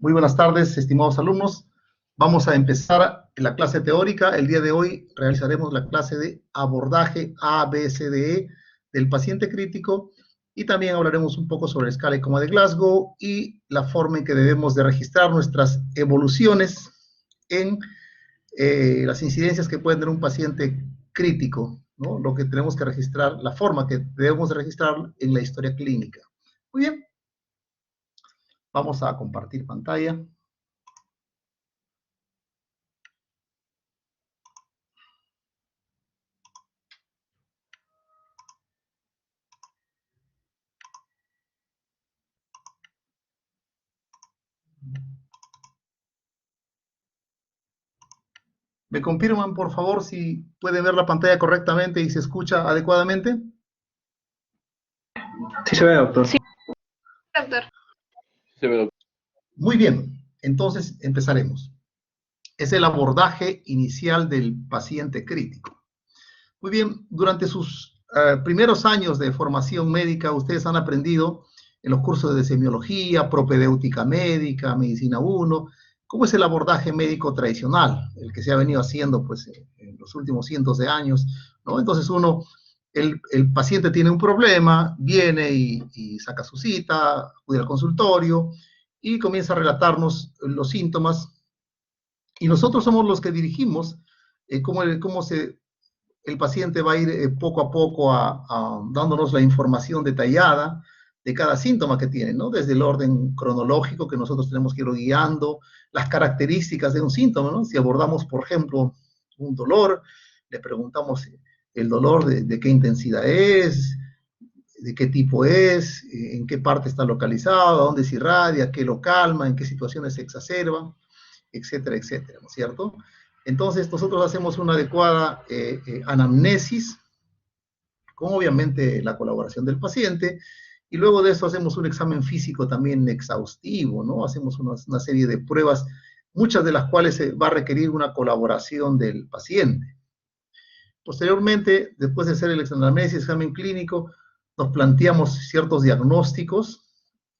Muy buenas tardes, estimados alumnos. Vamos a empezar la clase teórica. El día de hoy realizaremos la clase de abordaje ABCDE del paciente crítico y también hablaremos un poco sobre la escala ICOMA de Glasgow y la forma en que debemos de registrar nuestras evoluciones en las incidencias que puede tener un paciente crítico, ¿no? Lo que tenemos que registrar, la forma que debemos de registrar en la historia clínica. Muy bien. Vamos a compartir pantalla. ¿Me confirman, por favor, si pueden ver la pantalla correctamente y se escucha adecuadamente? Sí se ve, doctor. Sí, doctor. Se ve, doctor. Muy bien, entonces empezaremos. Es el abordaje inicial del paciente crítico. Muy bien, durante sus primeros años de formación médica, ustedes han aprendido en los cursos de semiología, propedéutica médica, medicina 1, cómo es el abordaje médico tradicional, el que se ha venido haciendo pues, en los últimos cientos de años, ¿no? Entonces el paciente tiene un problema, viene y saca su cita, acude al consultorio y comienza a relatarnos los síntomas y nosotros somos los que dirigimos cómo el paciente va a ir poco a poco dándonos la información detallada de cada síntoma que tiene, ¿no? Desde el orden cronológico que nosotros tenemos que ir guiando, las características de un síntoma, ¿no? Si abordamos, por ejemplo, un dolor, le preguntamos el dolor de qué intensidad es, de qué tipo es, en qué parte está localizado, a dónde se irradia, qué lo calma, en qué situaciones se exacerba, etcétera, etcétera, ¿no es cierto? Entonces, nosotros hacemos una adecuada anamnesis, con obviamente la colaboración del paciente, y luego de eso hacemos un examen físico también exhaustivo, ¿no? Hacemos una serie de pruebas, muchas de las cuales va a requerir una colaboración del paciente. Posteriormente, después de hacer el anamnesis, examen clínico, nos planteamos ciertos diagnósticos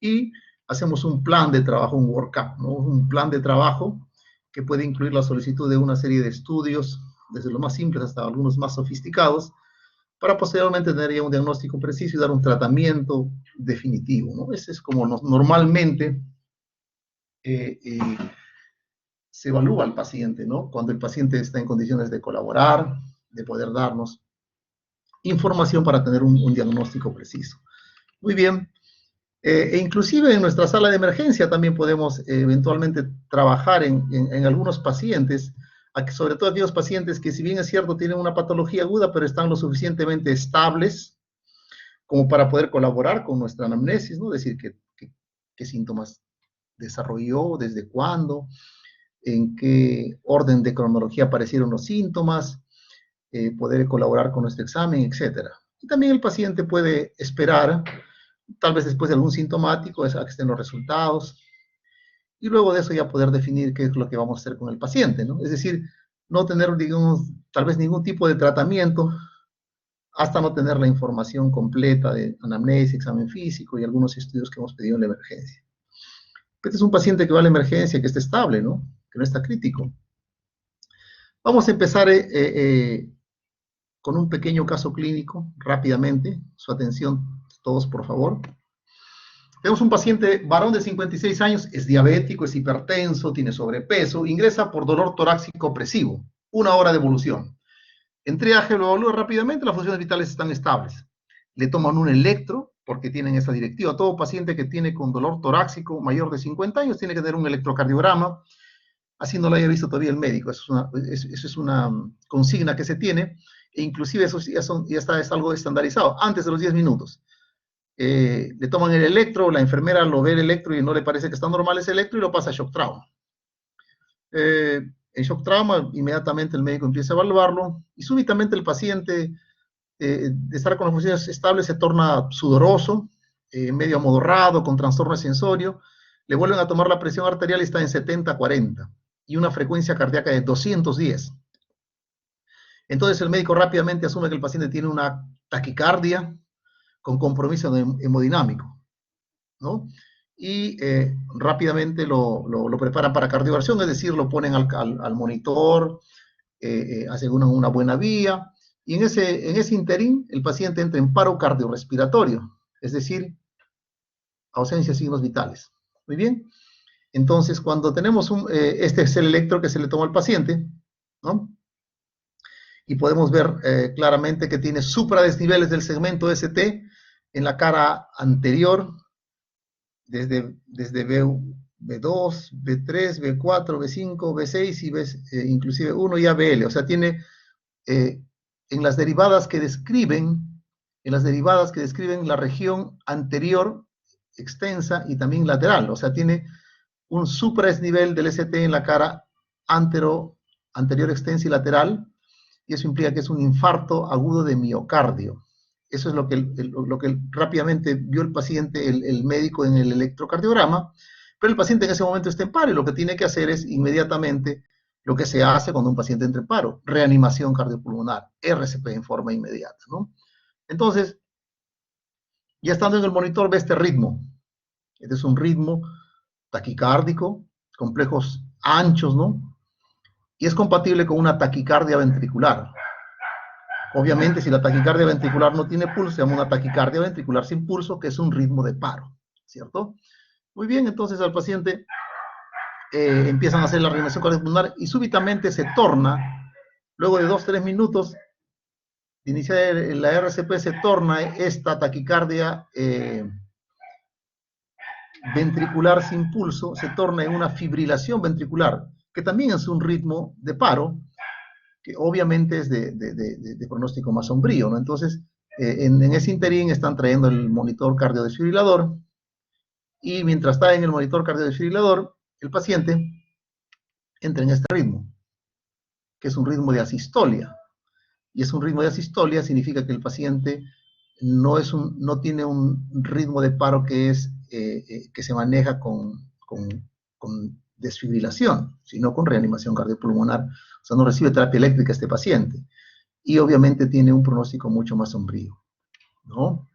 y hacemos un plan de trabajo, un workup, ¿no? Un plan de trabajo que puede incluir la solicitud de una serie de estudios, desde los más simples hasta algunos más sofisticados, para posteriormente tener ya un diagnóstico preciso y dar un tratamiento definitivo, ¿no? Ese es como normalmente se evalúa al paciente, ¿no? Cuando el paciente está en condiciones de colaborar, de poder darnos información para tener un diagnóstico preciso. Muy bien. E inclusive en nuestra sala de emergencia también podemos eventualmente trabajar en algunos pacientes, sobre todo aquellos pacientes que, si bien es cierto, tienen una patología aguda, pero están lo suficientemente estables como para poder colaborar con nuestra anamnesis, ¿no? Es decir, qué síntomas desarrolló, desde cuándo, en qué orden de cronología aparecieron los síntomas, poder colaborar con nuestro examen, etc. Y también el paciente puede esperar, tal vez después de algún sintomático, a que estén los resultados, y luego de eso ya poder definir qué es lo que vamos a hacer con el paciente, ¿no? Es decir, no tener, digamos, tal vez ningún tipo de tratamiento hasta no tener la información completa de anamnesis, examen físico y algunos estudios que hemos pedido en la emergencia. Este es un paciente que va a la emergencia, que está estable, ¿no? Que no está crítico. Vamos a empezar con un pequeño caso clínico, rápidamente. Su atención, todos, por favor. Tenemos un paciente varón de 56 años, es diabético, es hipertenso, tiene sobrepeso, ingresa por dolor torácico opresivo, 1 hora de evolución. En triaje lo evalúa rápidamente, las funciones vitales están estables. Le toman un electro, porque tienen esa directiva. Todo paciente que tiene con dolor torácico mayor de 50 años tiene que tener un electrocardiograma, así no lo haya visto todavía el médico. Eso es una consigna que se tiene, e inclusive eso ya es algo estandarizado, antes de los 10 minutos. Le toman el electro, la enfermera lo ve el electro y no le parece que está normal ese electro y lo pasa a shock trauma. En shock trauma, inmediatamente el médico empieza a evaluarlo y súbitamente el paciente, de estar con las funciones estables, se torna sudoroso, medio amodorrado, con trastorno de sensorio. Le vuelven a tomar la presión arterial y está en 70/40 y una frecuencia cardíaca de 210. Entonces el médico rápidamente asume que el paciente tiene una taquicardia con compromiso hemodinámico, ¿no? y rápidamente lo preparan para cardioversión, es decir, lo ponen al monitor, aseguran una buena vía, y en ese interín el paciente entra en paro cardiorrespiratorio, es decir, ausencia de signos vitales. Muy bien. Entonces, cuando tenemos este es el electro que se le toma al paciente, ¿no? Y podemos ver claramente que tiene supradesniveles del segmento ST en la cara anterior, desde B2, B3, B4, B5, B6 y inclusive 1 y ABL. O sea, tiene en las derivadas que describen la región anterior extensa y también lateral. O sea, tiene un supradesnivel del ST en la cara anterior extensa y lateral, y eso implica que es un infarto agudo de miocardio. Eso es lo que rápidamente vio el paciente, el médico en el electrocardiograma, pero el paciente en ese momento está en paro y lo que tiene que hacer es inmediatamente lo que se hace cuando un paciente entra en paro, reanimación cardiopulmonar, RCP en forma inmediata, ¿no? Entonces, ya estando en el monitor ve este ritmo. Este es un ritmo taquicárdico, complejos anchos, ¿no? Y es compatible con una taquicardia ventricular. Obviamente, si la taquicardia ventricular no tiene pulso, se llama una taquicardia ventricular sin pulso, que es un ritmo de paro, ¿cierto? Muy bien, entonces al paciente empiezan a hacer la reanimación cardiopulmonar y súbitamente se torna, luego de 2-3 minutos de iniciar la RCP, se torna esta taquicardia ventricular sin pulso, se torna en una fibrilación ventricular, que también es un ritmo de paro, que obviamente es de pronóstico más sombrío, ¿no? Entonces, en ese interín están trayendo el monitor cardiodesfibrilador, y mientras está en el monitor cardiodesfibrilador, el paciente entra en este ritmo, que es un ritmo de asistolia. Y es un ritmo de asistolia, significa que el paciente no tiene un ritmo de paro que se maneja con desfibrilación, sino con reanimación cardiopulmonar. O sea, no recibe terapia eléctrica este paciente. Y obviamente tiene un pronóstico mucho más sombrío, ¿no?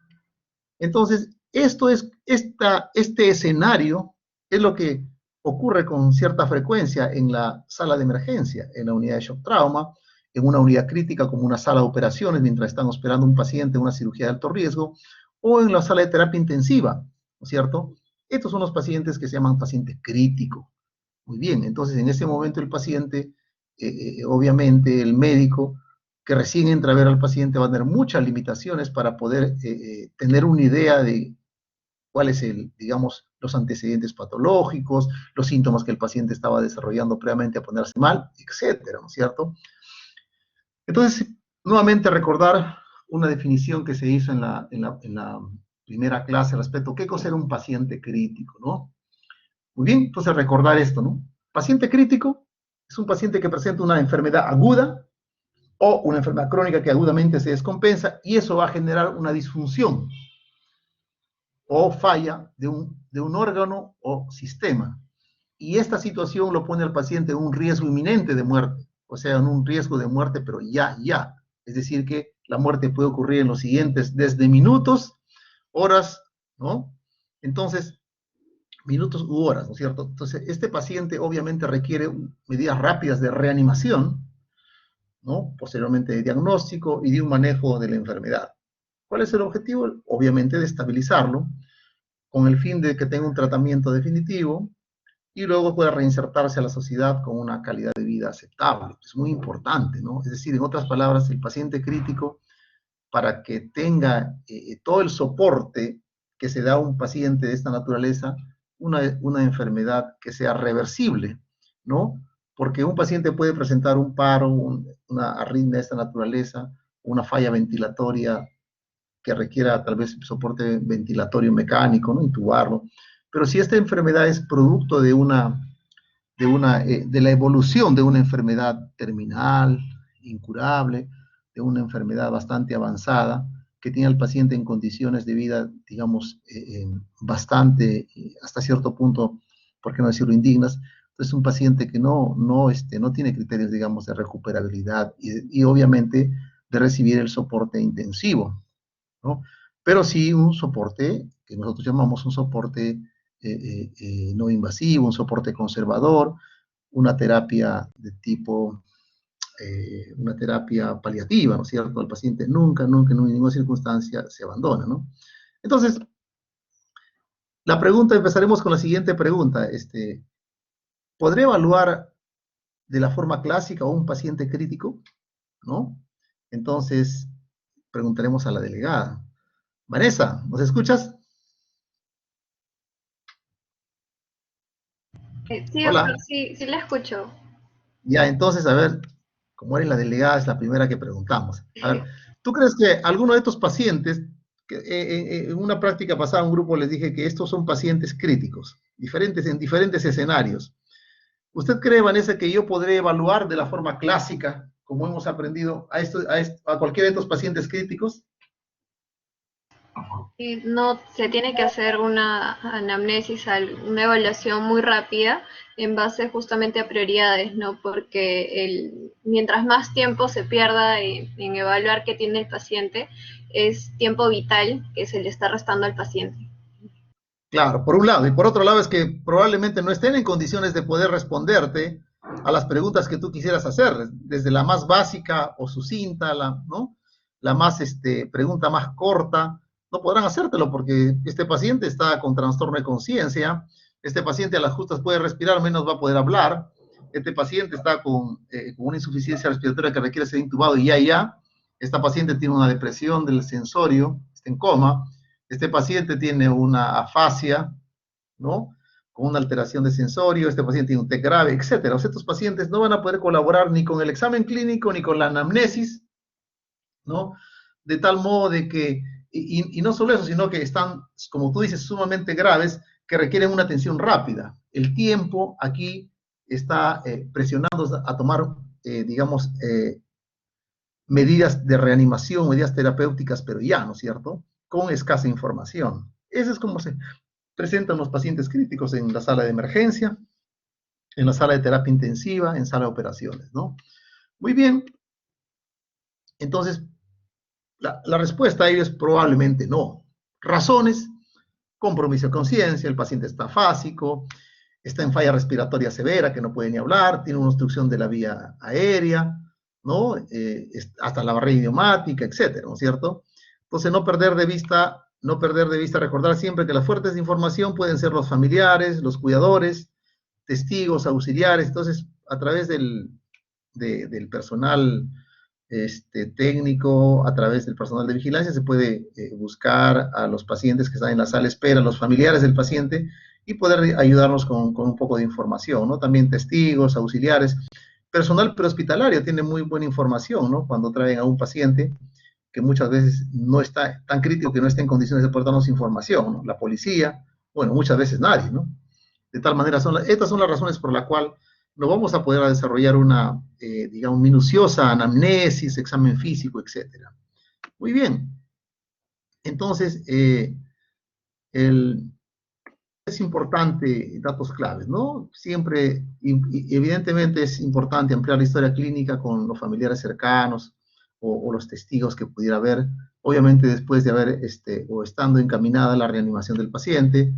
Entonces, este escenario es lo que ocurre con cierta frecuencia en la sala de emergencia, en la unidad de shock trauma, en una unidad crítica como una sala de operaciones mientras están operando un paciente en una cirugía de alto riesgo, o en la sala de terapia intensiva, ¿no es cierto? Estos son los pacientes que se llaman pacientes críticos. Muy bien, entonces en ese momento el paciente, obviamente el médico que recién entra a ver al paciente va a tener muchas limitaciones para poder tener una idea de cuáles, digamos, los antecedentes patológicos, los síntomas que el paciente estaba desarrollando previamente a ponerse mal, etcétera, ¿no es cierto? Entonces, nuevamente recordar una definición que se hizo en la primera clase respecto a qué cosa era un paciente crítico, ¿no? Muy bien, entonces recordar esto, ¿no? Paciente crítico es un paciente que presenta una enfermedad aguda o una enfermedad crónica que agudamente se descompensa, y eso va a generar una disfunción o falla de un órgano o sistema. Y esta situación lo pone al paciente en un riesgo inminente de muerte, o sea, en un riesgo de muerte, pero ya. Es decir, que la muerte puede ocurrir en los siguientes, desde minutos, horas, ¿no? Entonces, minutos u horas, ¿no es cierto? Entonces, este paciente obviamente requiere medidas rápidas de reanimación, ¿no? Posteriormente de diagnóstico y de un manejo de la enfermedad. ¿Cuál es el objetivo? Obviamente de estabilizarlo, con el fin de que tenga un tratamiento definitivo y luego pueda reinsertarse a la sociedad con una calidad de vida aceptable. Es muy importante, ¿no? Es decir, en otras palabras, el paciente crítico, para que tenga todo el soporte que se da a un paciente de esta naturaleza, una enfermedad que sea reversible, ¿no? Porque un paciente puede presentar un paro, una arritmia de esta naturaleza, una falla ventilatoria que requiera tal vez soporte ventilatorio mecánico, ¿no? Intubarlo. Pero si esta enfermedad es producto de la evolución de una enfermedad terminal, incurable, de una enfermedad bastante avanzada, que tiene al paciente en condiciones de vida, digamos, bastante, hasta cierto punto, por qué no decirlo, indignas. Entonces, un paciente que no tiene criterios, digamos, de recuperabilidad y obviamente de recibir el soporte intensivo, ¿no? Pero sí un soporte que nosotros llamamos un soporte no invasivo, un soporte conservador, una terapia de tipo, una terapia paliativa, ¿no es cierto? El paciente nunca, nunca, en ninguna circunstancia se abandona, ¿no? Entonces, la pregunta, empezaremos con la siguiente pregunta. ¿Podré evaluar de la forma clásica a un paciente crítico? ¿No? Entonces, preguntaremos a la delegada. Vanessa, ¿nos escuchas? Sí, doctor, Hola. sí, sí la escucho. Ya, entonces, a ver, como eres la delegada, es la primera que preguntamos. A ver, ¿tú crees que alguno de estos pacientes, que, en una práctica pasada, un grupo les dije que estos son pacientes críticos, diferentes en diferentes escenarios? ¿Usted cree, Vanessa, que yo podré evaluar de la forma clásica, como hemos aprendido, a cualquiera de estos pacientes críticos? Y no se tiene que hacer una anamnesis, una evaluación muy rápida en base justamente a prioridades, ¿no? Porque mientras más tiempo se pierda en evaluar qué tiene el paciente, es tiempo vital que se le está restando al paciente. Claro, por un lado. Y por otro lado es que probablemente no estén en condiciones de poder responderte a las preguntas que tú quisieras hacer, desde la más básica o sucinta, ¿no? La más, pregunta más corta, no podrán hacértelo porque este paciente está con trastorno de conciencia, este paciente a las justas puede respirar, menos va a poder hablar, este paciente está con una insuficiencia respiratoria que requiere ser intubado y ya, esta paciente tiene una depresión del sensorio, está en coma, este paciente tiene una afasia, ¿no? Con una alteración de sensorio, este paciente tiene un TEC grave, etcétera. O sea, estos pacientes no van a poder colaborar ni con el examen clínico ni con la anamnesis, ¿no? De tal modo de que, y no solo eso, sino que están, como tú dices, sumamente graves, que requieren una atención rápida. El tiempo aquí está presionando a tomar, digamos, medidas de reanimación, medidas terapéuticas, pero ya, ¿no es cierto? Con escasa información. Eso es como se presentan los pacientes críticos en la sala de emergencia, en la sala de terapia intensiva, en sala de operaciones, ¿no? Muy bien. Entonces, la respuesta a ello es probablemente no. Razones: compromiso de conciencia, el paciente está afásico, está en falla respiratoria severa, que no puede ni hablar, tiene una obstrucción de la vía aérea, ¿no? Hasta la barrera idiomática, etcétera, ¿no es cierto? Entonces, no perder de vista, recordar siempre que las fuentes de información pueden ser los familiares, los cuidadores, testigos, auxiliares. Entonces, a través del personal técnico, a través del personal de vigilancia, se puede buscar a los pacientes que están en la sala de espera, los familiares del paciente, y poder ayudarnos con un poco de información, ¿no? También testigos, auxiliares, personal prehospitalario tiene muy buena información, ¿no? Cuando traen a un paciente que muchas veces no está tan crítico, que no está en condiciones de poder darnos información, ¿no? La policía, bueno, muchas veces nadie, ¿no? De tal manera, estas son las razones por la cual no vamos a poder desarrollar una, digamos, minuciosa anamnesis, examen físico, etcétera. Muy bien. Entonces, es importante datos claves, ¿no? Siempre, y evidentemente es importante ampliar la historia clínica con los familiares cercanos o los testigos que pudiera haber, obviamente después de haber, o estando encaminada la reanimación del paciente,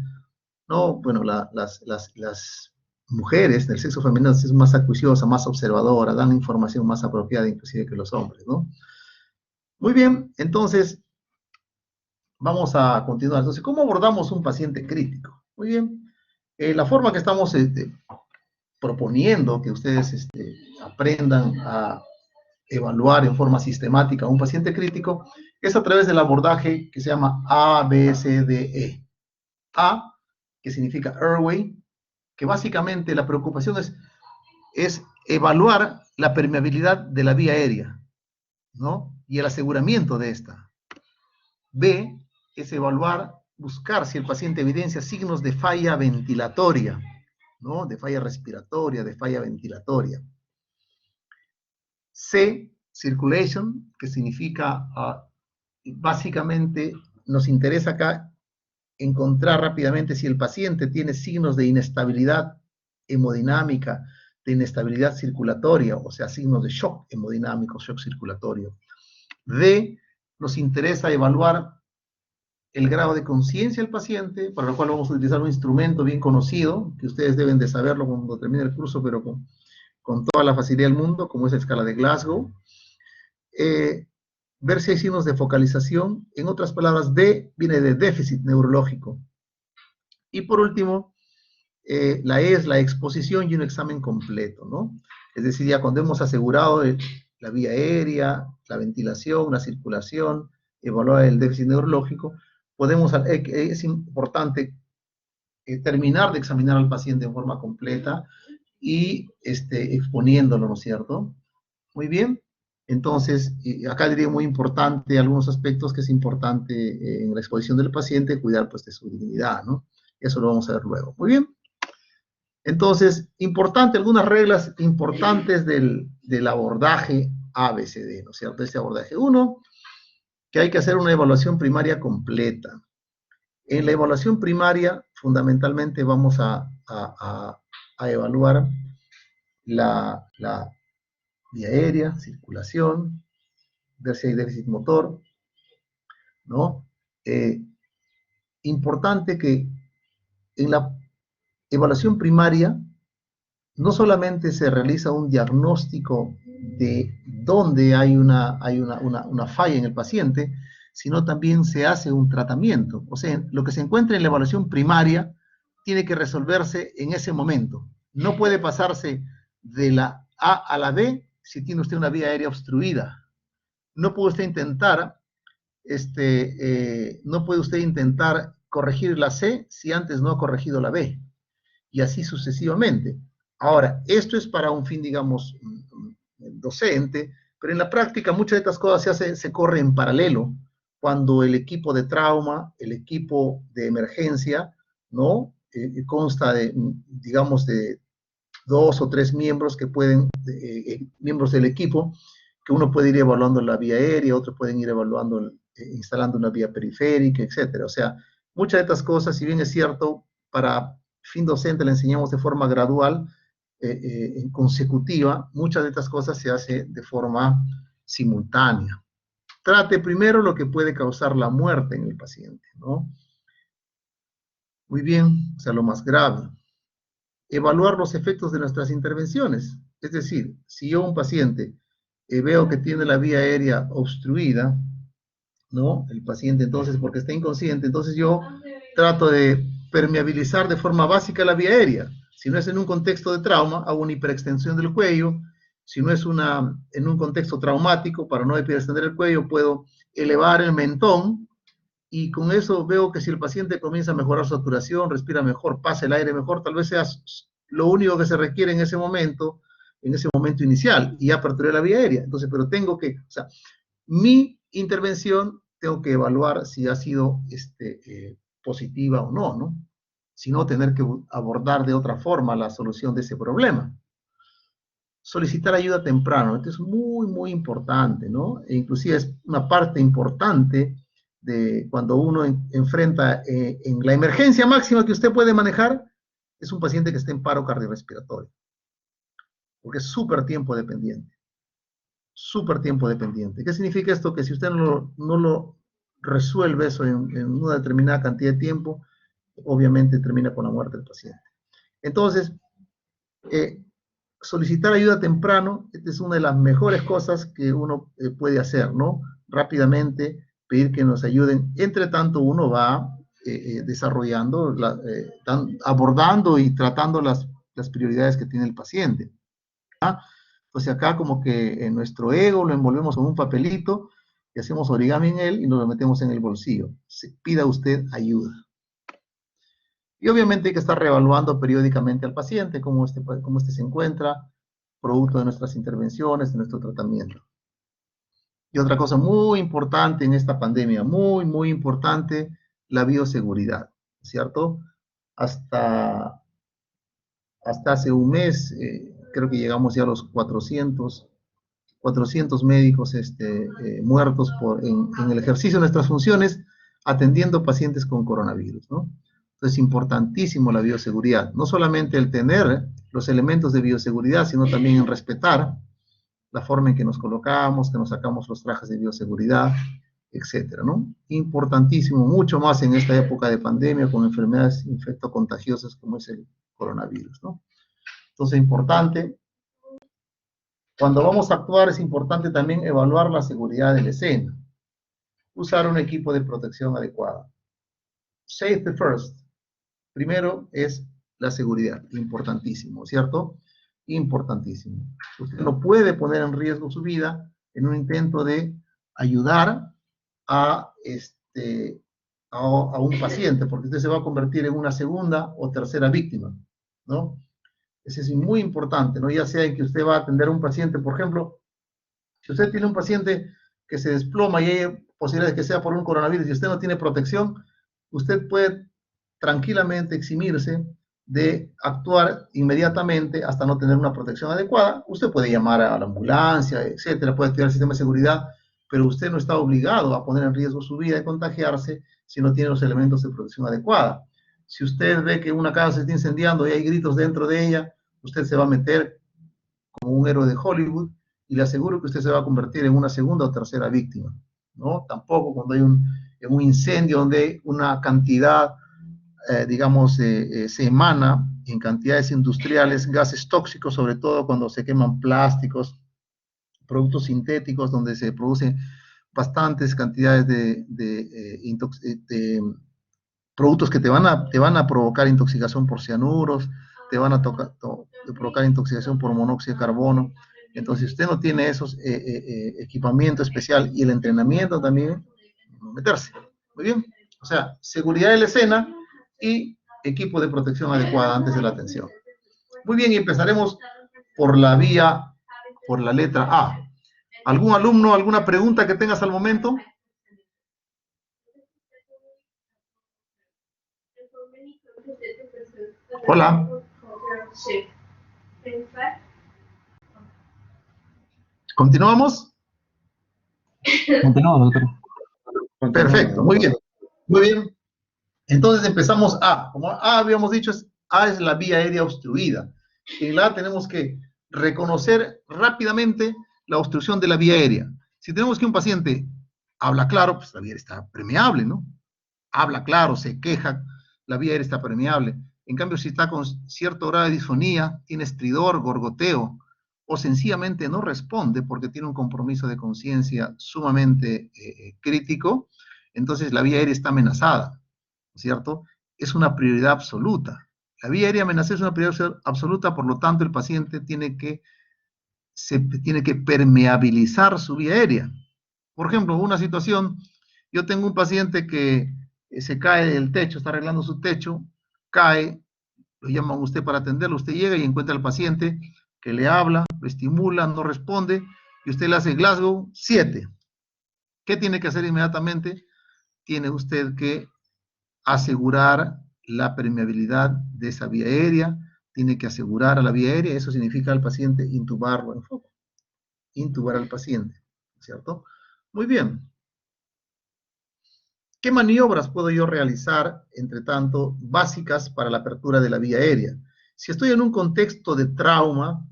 ¿no? Bueno, las mujeres del sexo femenino es más acuiciosa, más observadora, dan información más apropiada inclusive que los hombres, ¿no? Muy bien, entonces vamos a continuar. Entonces, ¿cómo abordamos un paciente crítico? Muy bien, la forma que estamos proponiendo que ustedes aprendan a evaluar en forma sistemática a un paciente crítico es a través del abordaje que se llama ABCDE. A, que significa airway, que básicamente la preocupación es evaluar la permeabilidad de la vía aérea, ¿no? Y el aseguramiento de esta. B, es evaluar, buscar si el paciente evidencia signos de falla ventilatoria, ¿no? De falla respiratoria, de falla ventilatoria. C, circulation, que significa, básicamente, nos interesa acá encontrar rápidamente si el paciente tiene signos de inestabilidad hemodinámica, de inestabilidad circulatoria, o sea, signos de shock hemodinámico, shock circulatorio. D, nos interesa evaluar el grado de conciencia del paciente, para lo cual vamos a utilizar un instrumento bien conocido, que ustedes deben de saberlo cuando termine el curso, pero con toda la facilidad del mundo, como es la escala de Glasgow. Ver si hay signos de focalización. En otras palabras, D viene de déficit neurológico. Y por último, la E es la exposición y un examen completo, ¿no? Es decir, ya cuando hemos asegurado la vía aérea, la ventilación, la circulación, evaluar el déficit neurológico, es importante terminar de examinar al paciente en forma completa y exponiéndolo, ¿no es cierto? Muy bien. Entonces, acá diría muy importante algunos aspectos que es importante en la exposición del paciente, cuidar pues de su dignidad, ¿no? Eso lo vamos a ver luego. Muy bien. Entonces, algunas reglas importantes del abordaje ABCD, ¿no es cierto? Este abordaje. Uno, que hay que hacer una evaluación primaria completa. En la evaluación primaria, fundamentalmente vamos a evaluar la vía aérea, circulación, ver si hay déficit motor, ¿no? Importante que en la evaluación primaria no solamente se realiza un diagnóstico de dónde hay una falla en el paciente, sino también se hace un tratamiento. O sea, lo que se encuentra en la evaluación primaria tiene que resolverse en ese momento. No puede pasarse de la A a la B si tiene usted una vía aérea obstruida. No puede usted intentar corregir la C si antes no ha corregido la B, y así sucesivamente. Ahora, esto es para un fin, digamos, docente, pero en la práctica muchas de estas cosas se corre en paralelo, cuando el equipo de trauma, el equipo de emergencia, ¿no? Consta de, digamos, de 2 o 3 miembros que pueden, miembros del equipo, que uno puede ir evaluando la vía aérea, otros pueden ir evaluando, instalando una vía periférica, etcétera. O sea, muchas de estas cosas, si bien es cierto, para fin docente le enseñamos de forma gradual, consecutiva, muchas de estas cosas se hace de forma simultánea. Trate primero lo que puede causar la muerte en el paciente, ¿no? Muy bien, o sea, lo más grave. Evaluar los efectos de nuestras intervenciones. Es decir, si yo un paciente veo que tiene la vía aérea obstruida, ¿no? El paciente entonces, porque está inconsciente, entonces yo trato de permeabilizar de forma básica la vía aérea. Si no es en un contexto de trauma, hago una hiperextensión del cuello. Si no es en un contexto traumático, para no hiperextender el cuello, puedo elevar el mentón, y con eso veo que si el paciente comienza a mejorar su saturación, respira mejor, pasa el aire mejor, tal vez sea lo único que se requiere en ese momento inicial, y ya aperturé la vía aérea. Entonces, pero tengo que, o sea, mi intervención tengo que evaluar si ha sido positiva o no, ¿no? Si no, tener que abordar de otra forma la solución de ese problema. Solicitar ayuda temprano, esto es muy, muy importante, ¿no? E inclusive es una parte importante de cuando uno enfrenta en la emergencia máxima que usted puede manejar, es un paciente que está en paro cardiorrespiratorio, porque es súper tiempo dependiente. Súper tiempo dependiente. ¿Qué significa esto? Que si usted no lo resuelve eso en una determinada cantidad de tiempo, obviamente termina con la muerte del paciente. Entonces, solicitar ayuda temprano, esta es una de las mejores cosas que uno puede hacer, ¿no? Rápidamente pedir que nos ayuden. Entre tanto, uno va desarrollando, abordando y tratando las prioridades que tiene el paciente. ¿Ah? Entonces acá como que en nuestro ego lo envolvemos en un papelito y hacemos origami en él y nos lo metemos en el bolsillo. Pida usted ayuda. Y obviamente hay que estar reevaluando periódicamente al paciente, cómo este se encuentra, producto de nuestras intervenciones, de nuestro tratamiento. Y otra cosa muy importante en esta pandemia, muy, muy importante, la bioseguridad, ¿cierto? Hasta hace un mes, creo que llegamos ya a los 400 médicos muertos en el ejercicio de nuestras funciones, atendiendo pacientes con coronavirus, ¿no? Entonces es importantísimo la bioseguridad, no solamente el tener los elementos de bioseguridad, sino también en respetar la forma en que nos colocamos, que nos sacamos los trajes de bioseguridad, etcétera, ¿no? Importantísimo, mucho más en esta época de pandemia con enfermedades infectocontagiosas como es el coronavirus, ¿no? Entonces, importante. Cuando vamos a actuar es importante también evaluar la seguridad de la escena. Usar un equipo de protección adecuada. Safety first. Primero es la seguridad, importantísimo, ¿cierto? Importantísimo. Usted no puede poner en riesgo su vida en un intento de ayudar a un paciente, porque usted se va a convertir en una segunda o tercera víctima, ¿no? Eso es muy importante, ¿no? Ya sea que usted va a atender a un paciente, por ejemplo, si usted tiene un paciente que se desploma y hay posibilidades de que sea por un coronavirus y usted no tiene protección, usted puede tranquilamente eximirse de actuar inmediatamente hasta no tener una protección adecuada. Usted puede llamar a la ambulancia, etcétera, puede activar el sistema de seguridad, pero usted no está obligado a poner en riesgo su vida y contagiarse si no tiene los elementos de protección adecuada. Si usted ve que una casa se está incendiando y hay gritos dentro de ella, usted se va a meter como un héroe de Hollywood y le aseguro que usted se va a convertir en una segunda o tercera víctima, ¿no? Tampoco cuando hay un incendio donde hay una cantidad, digamos, se emana en cantidades industriales gases tóxicos, sobre todo cuando se queman plásticos, productos sintéticos, donde se producen bastantes cantidades de productos que te van a provocar intoxicación por cianuros, te van a provocar intoxicación por monóxido de carbono. Entonces, si usted no tiene esos equipamiento especial y el entrenamiento también, meterse. Muy bien. O sea, seguridad de la escena y equipo de protección adecuada antes de la atención. Muy bien, y empezaremos por la letra A. ¿Algún alumno, alguna pregunta que tengas al momento? Hola. ¿Continuamos? Continuamos, doctor. Perfecto, muy bien. Muy bien. Entonces empezamos A. Como A habíamos dicho, A es la vía aérea obstruida. En la A tenemos que reconocer rápidamente la obstrucción de la vía aérea. Si tenemos que un paciente habla claro, pues la vía aérea está permeable, ¿no? Habla claro, se queja, la vía aérea está permeable. En cambio, si está con cierto grado de disfonía, tiene estridor, gorgoteo, o sencillamente no responde porque tiene un compromiso de conciencia sumamente crítico, entonces la vía aérea está amenazada, ¿cierto? Es una prioridad absoluta. La vía aérea amenazada es una prioridad absoluta, por lo tanto el paciente tiene que permeabilizar su vía aérea. Por ejemplo, una situación, yo tengo un paciente que se cae del techo, está arreglando su techo, cae, lo llaman a usted para atenderlo, usted llega y encuentra al paciente que le habla, lo estimula, no responde, y usted le hace Glasgow 7. ¿Qué tiene que hacer inmediatamente? Tiene usted que asegurar la permeabilidad de esa vía aérea, tiene que asegurar a la vía aérea, eso significa al paciente intubarlo en foco, intubar al paciente, ¿cierto? Muy bien. ¿Qué maniobras puedo yo realizar, entre tanto, básicas para la apertura de la vía aérea? Si estoy en un contexto de trauma,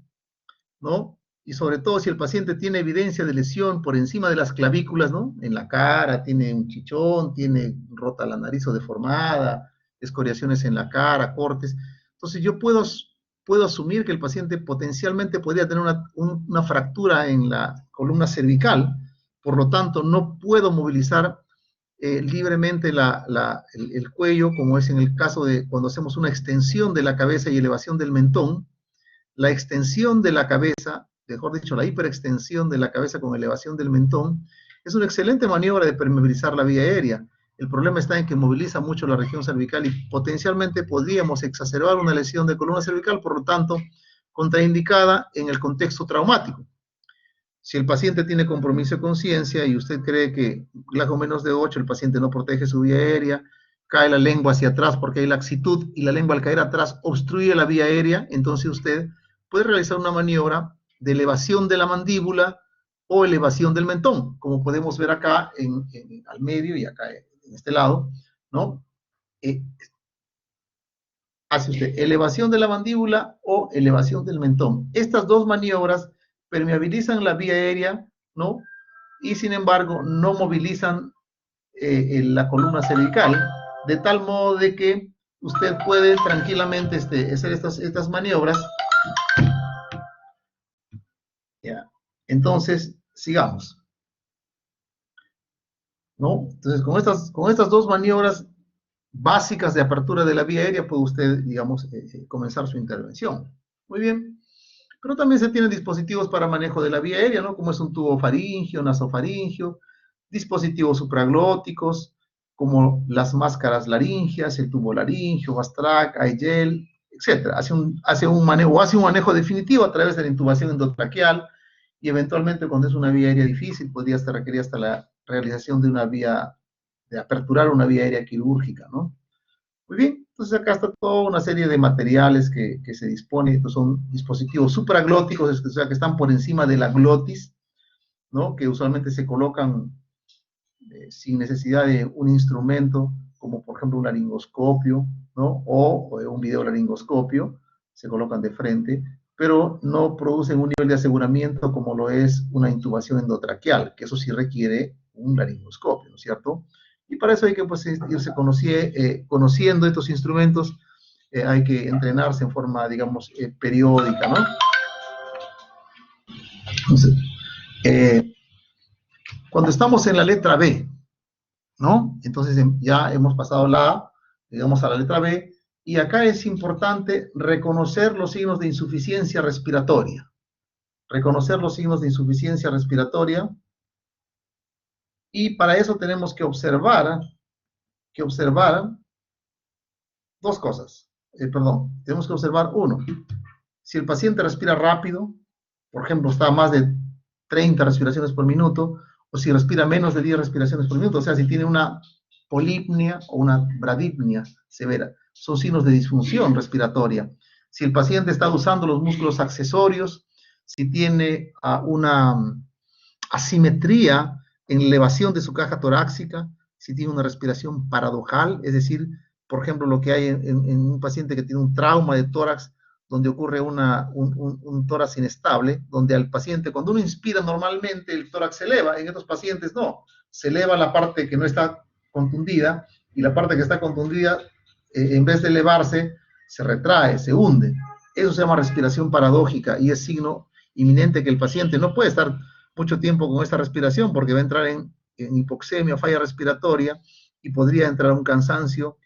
¿no? Y sobre todo si el paciente tiene evidencia de lesión por encima de las clavículas, ¿no? En la cara, tiene un chichón, tiene rota la nariz o deformada, escoriaciones en la cara, cortes. Entonces yo puedo asumir que el paciente potencialmente podría tener una fractura en la columna cervical, por lo tanto no puedo movilizar libremente el cuello, como es en el caso de cuando hacemos una extensión de la cabeza y elevación del mentón. La extensión de la cabeza, mejor dicho, la hiperextensión de la cabeza con elevación del mentón, es una excelente maniobra de permeabilizar la vía aérea. El problema está en que moviliza mucho la región cervical y potencialmente podríamos exacerbar una lesión de columna cervical, por lo tanto, contraindicada en el contexto traumático. Si el paciente tiene compromiso de conciencia y usted cree que Glasgow menos de 8, el paciente no protege su vía aérea, cae la lengua hacia atrás porque hay laxitud y la lengua al caer atrás obstruye la vía aérea, entonces usted puede realizar una maniobra de elevación de la mandíbula o elevación del mentón, como podemos ver acá al medio y acá en este lado, ¿no? Hace usted elevación de la mandíbula o elevación del mentón. Estas dos maniobras permeabilizan la vía aérea, ¿no? y sin embargo no movilizan la columna cervical, de tal modo de que usted puede tranquilamente hacer estas maniobras. ¿Ya? Entonces, sigamos, ¿no? Entonces, con estas dos maniobras básicas de apertura de la vía aérea, puede usted, digamos, comenzar su intervención. Muy bien. Pero también se tienen dispositivos para manejo de la vía aérea, ¿no? Como es un tubo faríngeo, nasofaríngeo, dispositivos supraglóticos, como las máscaras laringeas, el tubo laríngeo, Vastrac, iGel, etc. Hace un manejo definitivo a través de la intubación endotraqueal, y eventualmente, cuando es una vía aérea difícil, podría requerir hasta la realización de aperturar una vía aérea quirúrgica, ¿no? Muy bien, entonces acá está toda una serie de materiales que se dispone. Estos son dispositivos supraglóticos, o sea, que están por encima de la glotis, ¿no? Que usualmente se colocan sin necesidad de un instrumento, como por ejemplo un laringoscopio, ¿no? O un videolaringoscopio, se colocan de frente, pero no producen un nivel de aseguramiento como lo es una intubación endotraqueal, que eso sí requiere un laringoscopio, ¿no es cierto? Y para eso hay que, pues, irse conociendo estos instrumentos, hay que entrenarse en forma, digamos, periódica, ¿no? Entonces, cuando estamos en la letra B, ¿no? Entonces ya hemos pasado la A, llegamos a la letra B, y acá es importante reconocer los signos de insuficiencia respiratoria. Reconocer los signos de insuficiencia respiratoria, y para eso tenemos que observar dos cosas. Tenemos que observar, uno, si el paciente respira rápido, por ejemplo, está a más de 30 respiraciones por minuto, o si respira menos de 10 respiraciones por minuto, o sea, si tiene una polipnia o una bradipnia severa, son signos de disfunción respiratoria. Si el paciente está usando los músculos accesorios, si tiene una asimetría en elevación de su caja torácica, si tiene una respiración paradojal, es decir, por ejemplo, lo que hay en un paciente que tiene un trauma de tórax, donde ocurre un tórax inestable, donde al paciente, cuando uno inspira normalmente, el tórax se eleva, en estos pacientes no, se eleva la parte que no está contundida, y la parte que está contundida, en vez de elevarse, se retrae, se hunde. Eso se llama respiración paradójica, y es signo inminente que el paciente no puede estar mucho tiempo con esta respiración, porque va a entrar en hipoxemia, falla respiratoria, y podría entrar un cansancio,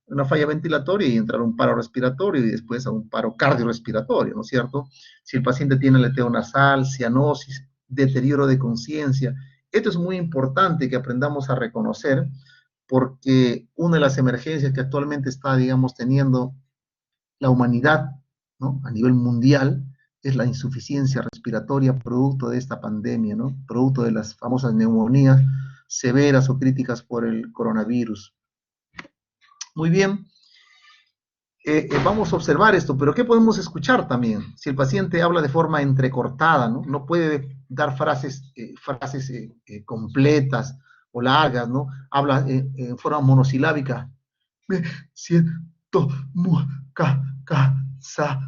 una falla ventilatoria, y entrar a un paro respiratorio, y después a un paro cardiorrespiratorio, ¿no es cierto? Si el paciente tiene aleteo nasal, cianosis, deterioro de conciencia. Esto es muy importante que aprendamos a reconocer, porque una de las emergencias que actualmente está, digamos, teniendo la humanidad, ¿no?, a nivel mundial, es la insuficiencia respiratoria producto de esta pandemia, ¿no?, producto de las famosas neumonías severas o críticas por el coronavirus. Muy bien, vamos a observar esto, pero ¿qué podemos escuchar también? Si el paciente habla de forma entrecortada, ¿no? No puede dar frases completas o largas, ¿no? Habla en forma monosilábica. Me siento muy cansado,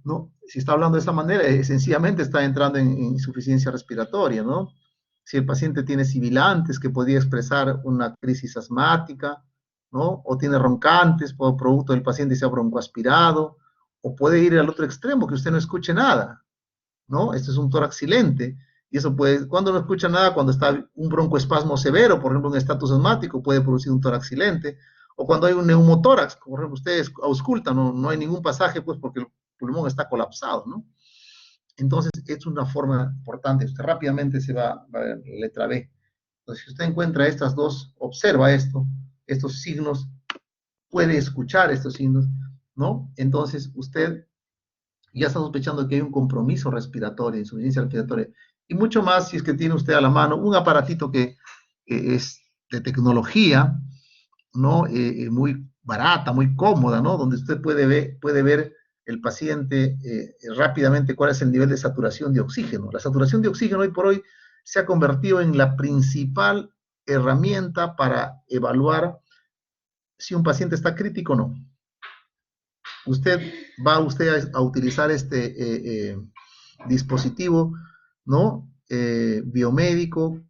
¿no? Si está hablando de esa manera, sencillamente está entrando en insuficiencia respiratoria, ¿no? Si el paciente tiene sibilantes, que podría expresar una crisis asmática, ¿no? O tiene roncantes por producto del paciente sea broncoaspirado, o puede ir al otro extremo, que usted no escuche nada, ¿no? Este es un tórax silente, y eso puede, cuando no escucha nada, cuando está un broncoespasmo severo, por ejemplo, un estatus asmático, puede producir un tórax silente, o cuando hay un neumotórax, por ejemplo, ustedes auscultan, no hay ningún pasaje, pues porque el pulmón está colapsado, ¿no? Entonces, es una forma importante. Usted rápidamente se va a la letra B. Entonces, si usted encuentra estas dos, observa estos signos, puede escuchar estos signos, ¿no? Entonces, usted ya está sospechando que hay un compromiso respiratorio, insuficiencia respiratoria. Y mucho más si es que tiene usted a la mano un aparatito que es de tecnología, ¿no? Muy barata, muy cómoda, ¿no? Donde usted puede ver el paciente rápidamente cuál es el nivel de saturación de oxígeno. La saturación de oxígeno hoy por hoy se ha convertido en la principal herramienta para evaluar si un paciente está crítico o no. Va usted a utilizar este dispositivo, ¿no? biomédico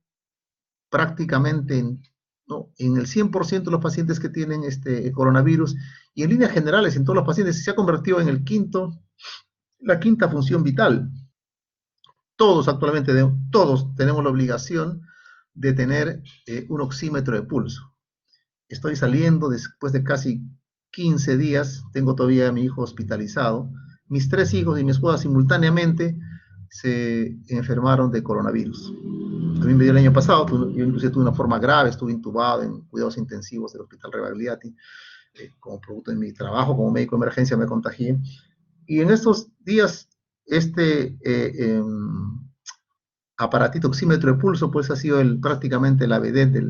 prácticamente en el 100% de los pacientes que tienen coronavirus, y en líneas generales en todos los pacientes se ha convertido en la quinta función vital. Todos actualmente, todos tenemos la obligación de tener un oxímetro de pulso. Estoy saliendo después de casi 15 días, tengo todavía a mi hijo hospitalizado. Mis 3 hijos y mi esposa simultáneamente se enfermaron de coronavirus. A mí me dio el año pasado, yo inclusive tuve una forma grave, estuve intubado en cuidados intensivos del Hospital Rebagliati, como producto de mi trabajo como médico de emergencia me contagié. Y en estos días, aparatito oxímetro de pulso, pues ha sido prácticamente la vedette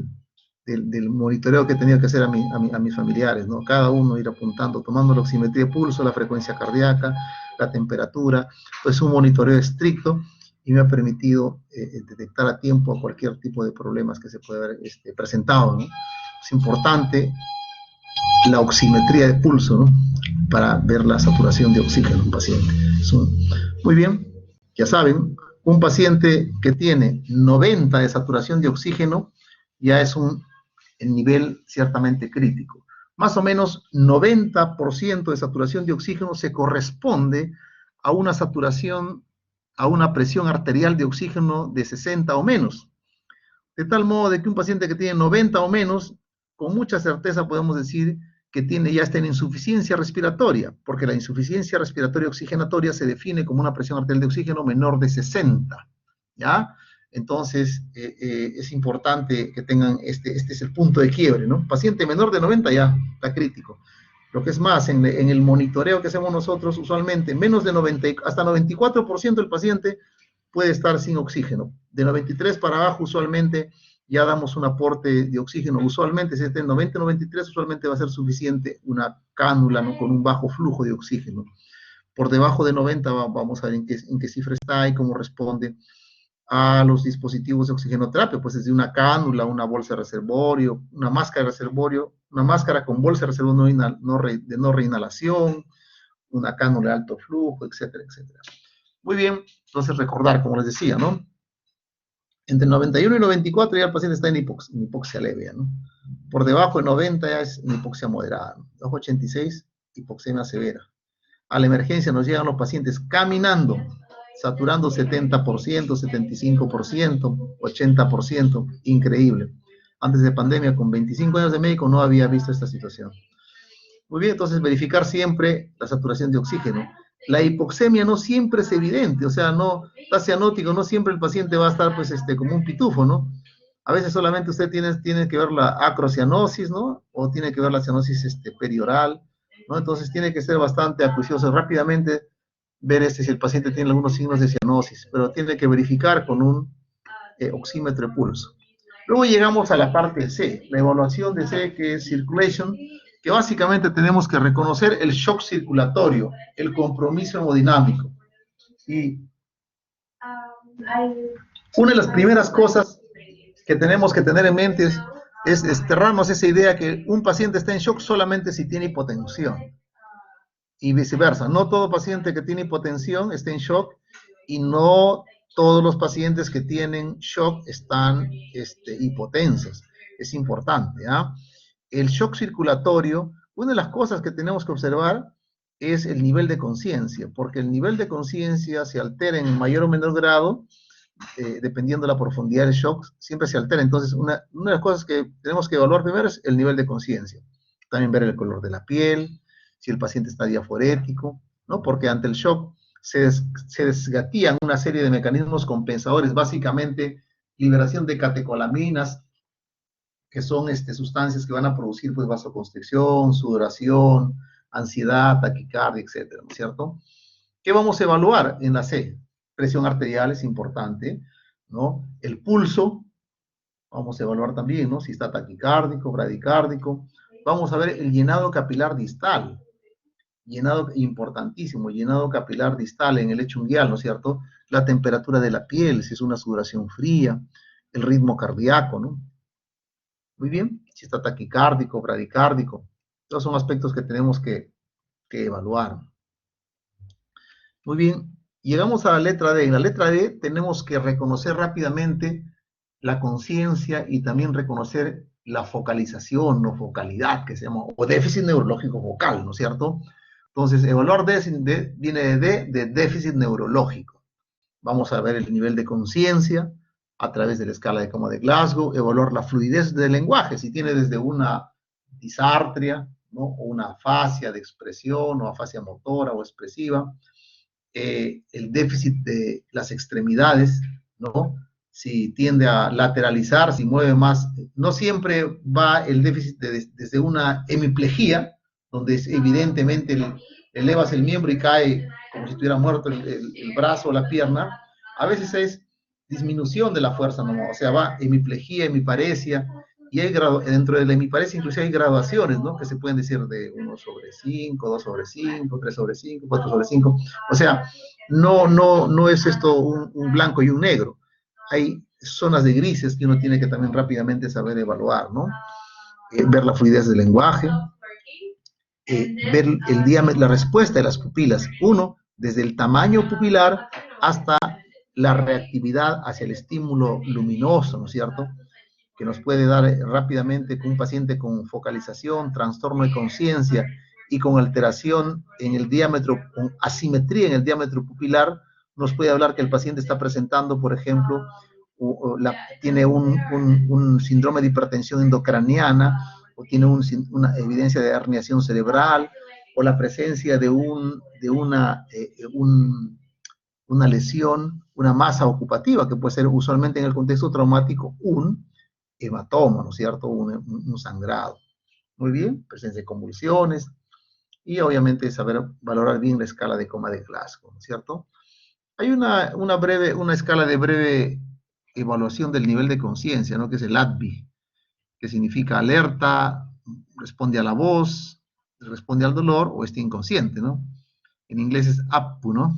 del monitoreo que he tenido que hacer a mis familiares, ¿no? Cada uno ir apuntando, tomando la oximetría de pulso, la frecuencia cardíaca, la temperatura, pues un monitoreo estricto, y me ha permitido detectar a tiempo cualquier tipo de problemas que se puede haber presentado, ¿no? Es importante la oximetría de pulso, ¿no? Para ver la saturación de oxígeno en un paciente. Muy bien, ya saben, un paciente que tiene 90 de saturación de oxígeno ya es el nivel ciertamente crítico. Más o menos 90% de saturación de oxígeno se corresponde a una saturación, a una presión arterial de oxígeno de 60 o menos. De tal modo de que un paciente que tiene 90 o menos, con mucha certeza podemos decir que ya está en insuficiencia respiratoria, porque la insuficiencia respiratoria oxigenatoria se define como una presión arterial de oxígeno menor de 60, ¿ya? Entonces, es importante que tengan, este es el punto de quiebre, ¿no? Paciente menor de 90 ya está crítico. Lo que es más, en el monitoreo que hacemos nosotros, usualmente menos de 90, hasta 94% del paciente puede estar sin oxígeno. De 93 para abajo, usualmente ya damos un aporte de oxígeno. Usualmente, si está en 90-93, usualmente va a ser suficiente una cánula, ¿no? Con un bajo flujo de oxígeno. Por debajo de 90 vamos a ver en qué cifra está y cómo responde a los dispositivos de oxigenoterapia, pues desde una cánula, una bolsa de reservorio, una máscara de reservorio, una máscara con bolsa de reservorio de no reinhalación, una cánula de alto flujo, etcétera, etcétera. Muy bien, entonces recordar, como les decía, ¿no? Entre 91 y 94 ya el paciente está en hipoxia leve, ¿no? Por debajo de 90 ya es hipoxia moderada, ¿no? Bajo 86, hipoxemia severa. A la emergencia nos llegan los pacientes caminando, saturando 70%, 75%, 80%, increíble. Antes de pandemia, con 25 años de médico, no había visto esta situación. Muy bien, entonces verificar siempre la saturación de oxígeno. La hipoxemia no siempre es evidente, o sea, no está cianótico, no siempre el paciente va a estar pues como un pitufo, ¿no? A veces solamente usted tiene que ver la acrocianosis, ¿no? O tiene que ver la cianosis perioral, ¿no? Entonces tiene que ser bastante acucioso rápidamente ver si el paciente tiene algunos signos de cianosis, pero tiene que verificar con un oxímetro de pulso. Luego llegamos a la parte C, la evaluación de C, que es circulation, que básicamente tenemos que reconocer el shock circulatorio, el compromiso hemodinámico. Y una de las primeras cosas que tenemos que tener en mente es desterrarnos esa idea que un paciente está en shock solamente si tiene hipotensión. Y viceversa, no todo paciente que tiene hipotensión está en shock, y no todos los pacientes que tienen shock están hipotensos. Es importante, ¿ah? El shock circulatorio, una de las cosas que tenemos que observar es el nivel de conciencia, porque el nivel de conciencia se altera en mayor o menor grado, dependiendo de la profundidad del shock, siempre se altera. Entonces, una de las cosas que tenemos que evaluar primero es el nivel de conciencia. También ver el color de la piel, si el paciente está diaforético, ¿no? Porque ante el shock se desgatían una serie de mecanismos compensadores, básicamente liberación de catecolaminas, que son sustancias que van a producir pues vasoconstricción, sudoración, ansiedad, taquicardia, etcétera, ¿no es cierto? ¿Qué vamos a evaluar en la C? Presión arterial es importante, ¿no? El pulso, vamos a evaluar también, ¿no? Si está taquicárdico, bradicárdico. Vamos a ver el llenado capilar distal, llenado importantísimo, llenado capilar distal en el lecho unguial, ¿no es cierto? La temperatura de la piel, si es una sudoración fría, el ritmo cardíaco, ¿no? Muy bien, si está taquicárdico, bradicárdico. Estos son aspectos que tenemos que evaluar. Muy bien, Llegamos a la letra D. En la letra D tenemos que reconocer rápidamente la conciencia y también reconocer la focalización o focalidad, que se llama, o déficit neurológico focal, ¿no es cierto? Entonces, evaluar viene de déficit neurológico. Vamos a ver el nivel de conciencia a través de la escala de Coma de Glasgow, evaluar la fluidez del lenguaje, si tiene desde una disartria, ¿no? O una afasia de expresión, o afasia motora o expresiva, el déficit de las extremidades, ¿no? Si tiende a lateralizar, si mueve más, no siempre va el déficit desde una hemiplegia, donde es evidentemente elevas el miembro y cae como si estuviera muerto el brazo o la pierna. A veces es disminución de la fuerza, ¿no? O sea, va hemiplegia, hemiparesia, y hay dentro de la hemiparesia inclusive hay graduaciones, ¿no? Que se pueden decir de 1/5, 2/5, 3/5, 4/5. O sea, no es esto un blanco y un negro. Hay zonas de grises que uno tiene que también rápidamente saber evaluar, ¿no? Ver la fluidez del lenguaje, ver el diámetro, la respuesta de las pupilas. Uno, desde el tamaño pupilar hasta la reactividad hacia el estímulo luminoso, ¿no es cierto?, que nos puede dar rápidamente con un paciente con focalización, trastorno de conciencia y con alteración en el diámetro, con asimetría en el diámetro pupilar, nos puede hablar que el paciente está presentando, por ejemplo, tiene un síndrome de hipertensión endocraniana, o tiene una evidencia de herniación cerebral, o la presencia de una lesión, una masa ocupativa, que puede ser usualmente en el contexto traumático un hematoma, ¿no es cierto?, un sangrado. Muy bien, presencia de convulsiones, y obviamente saber valorar bien la escala de Coma de Glasgow, ¿no es cierto? Hay una escala de breve evaluación del nivel de conciencia, ¿no?, que es el ADVI, que significa alerta, responde a la voz, responde al dolor o está inconsciente, ¿no? En inglés es APPU, ¿no?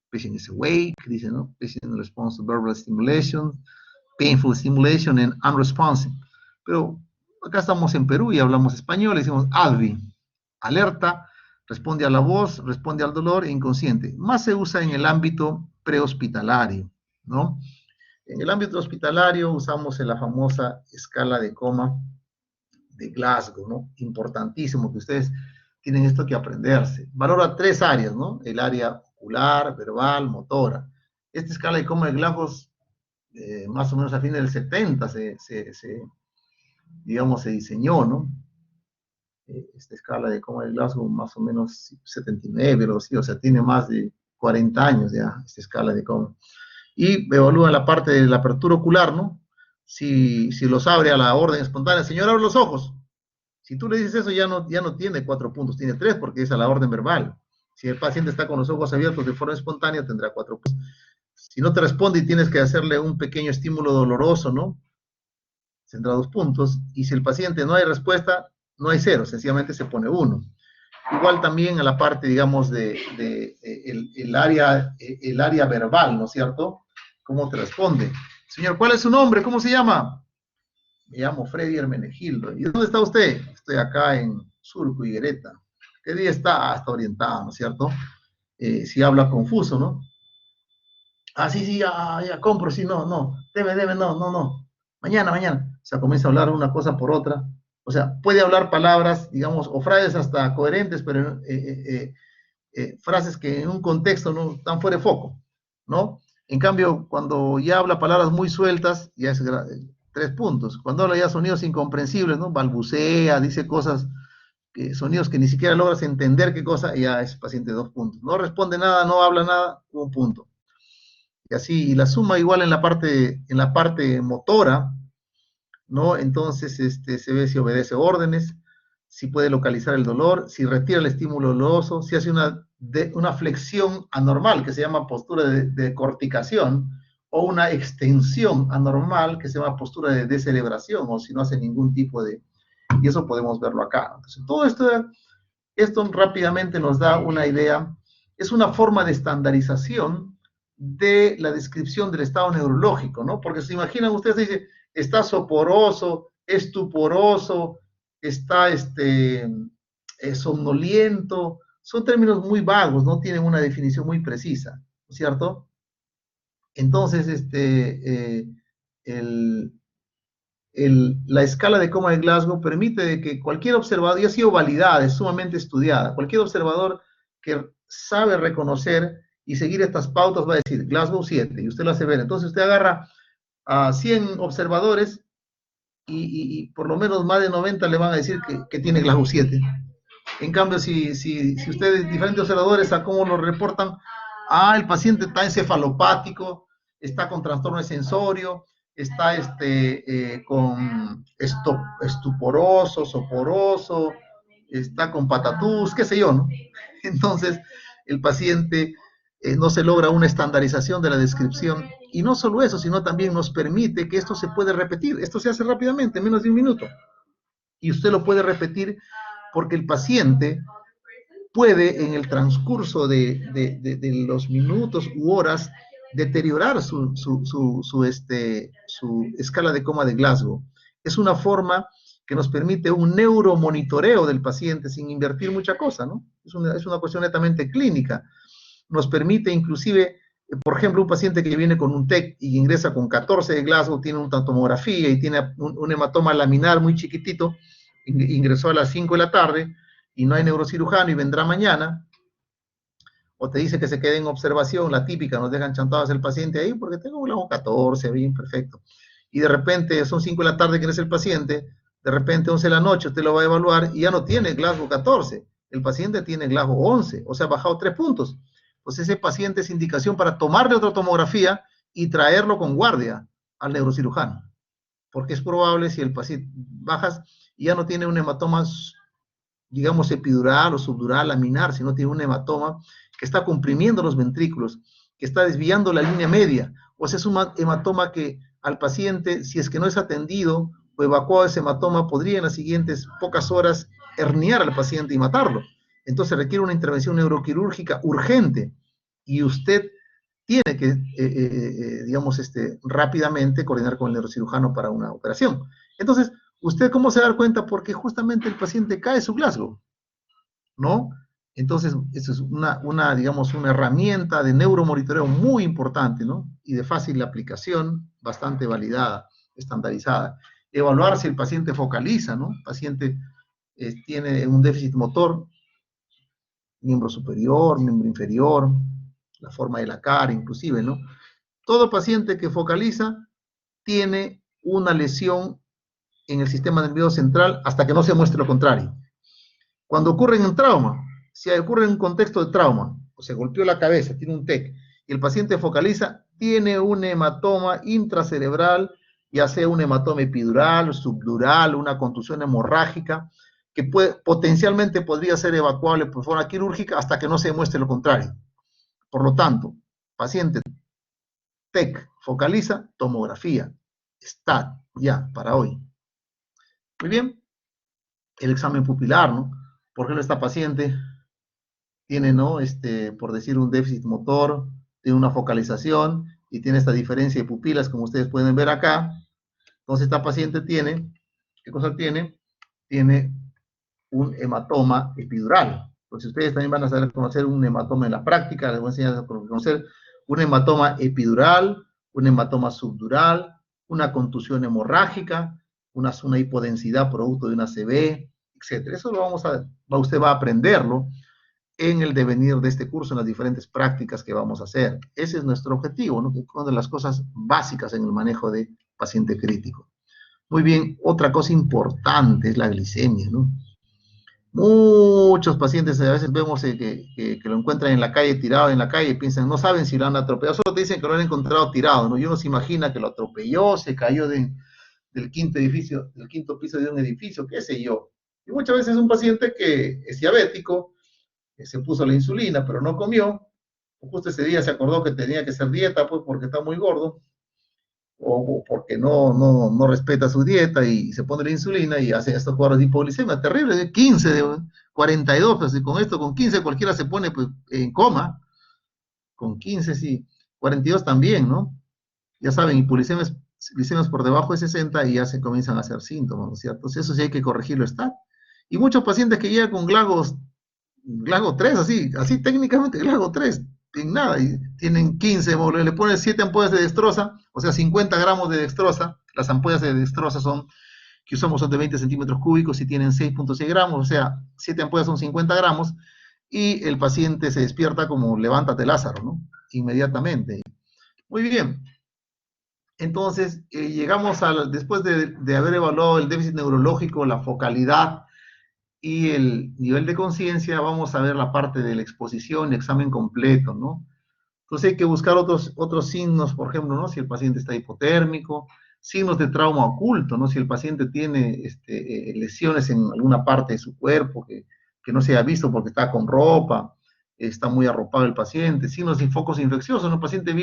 Patient is awake, dice, ¿no? Patient responds to verbal stimulation, painful stimulation and unresponsive. Pero acá estamos en Perú y hablamos español, decimos ADVI, alerta, responde a la voz, responde al dolor e inconsciente. Más se usa en el ámbito prehospitalario, ¿no? En el ámbito hospitalario usamos la famosa escala de Coma de Glasgow, ¿no? Importantísimo que ustedes tienen esto que aprenderse. Valora 3 áreas, ¿no? El área ocular, verbal, motora. Esta escala de Coma de Glasgow, más o menos a fines del 70 digamos, se diseñó, ¿no? Esta escala de Coma de Glasgow, más o menos 79, o sea, tiene más de 40 años ya, esta escala de Coma. Y evalúa la parte de la apertura ocular, ¿no? Si los abre a la orden espontánea, señor, abre los ojos. Si tú le dices eso, ya no tiene 4 puntos, tiene 3, porque es a la orden verbal. Si el paciente está con los ojos abiertos de forma espontánea, tendrá 4 puntos. Si no te responde y tienes que hacerle un pequeño estímulo doloroso, ¿no?, tendrá 2 puntos. Y si el paciente no hay respuesta, no hay 0, sencillamente se pone 1. Igual también a la parte, digamos, el área verbal, ¿no es cierto? ¿Cómo te responde? Señor, ¿cuál es su nombre? ¿Cómo se llama? Me llamo Freddy Hermenegildo. ¿Y dónde está usted? Estoy acá en Surco, Higuereta. ¿Qué día está? Está orientado, ¿no es cierto? Si habla confuso, ¿no? Ah, sí, ya compro, sí, no. Deme, no. Mañana. O sea, comienza a hablar una cosa por otra. O sea, puede hablar palabras, digamos, o frases hasta coherentes, pero frases que en un contexto no están fuera de foco, ¿no? En cambio, cuando ya habla palabras muy sueltas, ya es 3 puntos. Cuando habla ya sonidos incomprensibles, ¿no? Balbucea, dice cosas, sonidos que ni siquiera logras entender qué cosa, ya es paciente 2 puntos. No responde nada, no habla nada, 1 punto. Y así, y la suma igual en la parte motora, ¿no? Entonces, se ve si obedece órdenes, si puede localizar el dolor, si retira el estímulo doloroso, si hace una flexión anormal, que se llama postura de corticación, o una extensión anormal, que se llama postura de descerebración, o si no hace ningún tipo de... Y eso podemos verlo acá. Entonces, todo esto rápidamente nos da una idea, es una forma de estandarización de la descripción del estado neurológico, ¿no? Porque se imaginan, ustedes dicen, está soporoso, estuporoso, está somnoliento, son términos muy vagos, no tienen una definición muy precisa. es cierto? Entonces, la escala de coma de Glasgow permite que cualquier observador, y ha sido validada, es sumamente estudiada, cualquier observador que sabe reconocer y seguir estas pautas va a decir Glasgow 7, y usted lo hace ver. Entonces usted agarra a 100 observadores y por lo menos más de 90 le van a decir que tiene Glasgow 7. En cambio, si ustedes, diferentes observadores, a cómo lo reportan, el paciente está encefalopático, está con trastorno de sensorio, está con estuporoso, soporoso, está con patatús, qué sé yo, ¿no? Entonces, el paciente no se logra una estandarización de la descripción. Y no solo eso, sino también nos permite que esto se puede repetir. Esto se hace rápidamente, en menos de un minuto. Y usted lo puede repetir porque el paciente puede, en el transcurso de los minutos u horas, deteriorar su escala de coma de Glasgow. Es una forma que nos permite un neuromonitoreo del paciente sin invertir mucha cosa, ¿no? Es una cuestión netamente clínica. Nos permite inclusive, por ejemplo, un paciente que viene con un TEC y ingresa con 14 de Glasgow, tiene una tomografía y tiene un hematoma laminar muy chiquitito, ingresó a las 5 de la tarde y no hay neurocirujano y vendrá mañana, o te dice que se quede en observación, la típica, nos dejan chantados el paciente ahí porque tengo un Glasgow 14, bien, perfecto. Y de repente son 5 de la tarde que es el paciente, de repente 11 de la noche usted lo va a evaluar y ya no tiene Glasgow 14, el paciente tiene Glasgow 11, o sea, ha bajado 3 puntos. Pues ese paciente es indicación para tomarle otra tomografía y traerlo con guardia al neurocirujano. Porque es probable si el paciente bajas y ya no tiene un hematoma, digamos, epidural o subdural, laminar, sino tiene un hematoma que está comprimiendo los ventrículos, que está desviando la línea media. O sea, es un hematoma que al paciente, si es que no es atendido o evacuado ese hematoma, podría en las siguientes pocas horas herniar al paciente y matarlo. Entonces requiere una intervención neuroquirúrgica urgente y usted tiene que, digamos, rápidamente coordinar con el neurocirujano para una operación. Entonces, ¿usted cómo se va a dar cuenta? Porque justamente el paciente cae su Glasgow, ¿no? Entonces, eso es digamos, una herramienta de neuromonitoreo muy importante, ¿no? Y de fácil aplicación, bastante validada, estandarizada. Evaluar si el paciente focaliza, ¿no? El paciente tiene un déficit motor, miembro superior, miembro inferior, la forma de la cara inclusive, ¿no? Todo paciente que focaliza tiene una lesión en el sistema nervioso central hasta que no se muestre lo contrario. Cuando ocurre en un trauma, si ocurre en un contexto de trauma, o se golpeó la cabeza, tiene un TEC, y el paciente focaliza, tiene un hematoma intracerebral, ya sea un hematoma epidural, subdural, una contusión hemorrágica, que potencialmente podría ser evacuable por forma quirúrgica hasta que no se demuestre lo contrario. Por lo tanto, paciente TEC, focaliza, tomografía, STAT, ya, para hoy. Muy bien, el examen pupilar, ¿no? Por ejemplo, esta paciente tiene, ¿no? Por decir, un déficit motor, tiene una focalización y tiene esta diferencia de pupilas, como ustedes pueden ver acá. Entonces, esta paciente tiene, ¿qué cosa tiene? Tiene un hematoma epidural. Entonces, ustedes también van a saber conocer un hematoma en la práctica, les voy a enseñar a conocer un hematoma epidural, un hematoma subdural, una contusión hemorrágica, una hipodensidad producto de una ACV, etc. Eso usted va a aprenderlo en el devenir de este curso, en las diferentes prácticas que vamos a hacer. Ese es nuestro objetivo, ¿no? Que es una de las cosas básicas en el manejo de paciente crítico. Muy bien, otra cosa importante es la glicemia, ¿no? Muchos pacientes a veces vemos que lo encuentran en la calle, tirado en la calle, y piensan, no saben si lo han atropellado, solo te dicen que lo han encontrado tirado, ¿no? Y uno se imagina que lo atropelló, se cayó del quinto piso de un edificio, qué sé yo. Y muchas veces es un paciente que es diabético, que se puso la insulina, pero no comió, justo ese día se acordó que tenía que hacer dieta, pues porque está muy gordo, o porque no respeta su dieta y se pone la insulina y hace estos cuadros de hipoglicemia terrible, de 15, de 42, pues, y con esto, con 15 cualquiera se pone pues, en coma, con 15 sí, 42 también, ¿no? Ya saben, hipoglicemias por debajo de 60 y ya se comienzan a hacer síntomas, ¿no es cierto? Entonces eso sí hay que corregirlo, está. Y muchos pacientes que llegan con Glasgow 3, así técnicamente Glasgow 3, en nada, y tienen 15, le pones 7 ampollas de dextrosa, o sea, 50 gramos de dextrosa, las ampollas de dextrosa que usamos son de 20 centímetros cúbicos y tienen 6.6 gramos, o sea, 7 ampollas son 50 gramos, y el paciente se despierta como levántate Lázaro, ¿no? Inmediatamente. Muy bien. Entonces, llegamos después de haber evaluado el déficit neurológico, la focalidad y el nivel de conciencia, vamos a ver la parte de la exposición y examen completo, ¿no? Entonces hay que buscar otros signos, por ejemplo, ¿no? Si el paciente está hipotérmico, signos de trauma oculto, ¿no? Si el paciente tiene lesiones en alguna parte de su cuerpo que no se haya visto porque está con ropa, está muy arropado el paciente, signos de focos infecciosos, ¿no? El paciente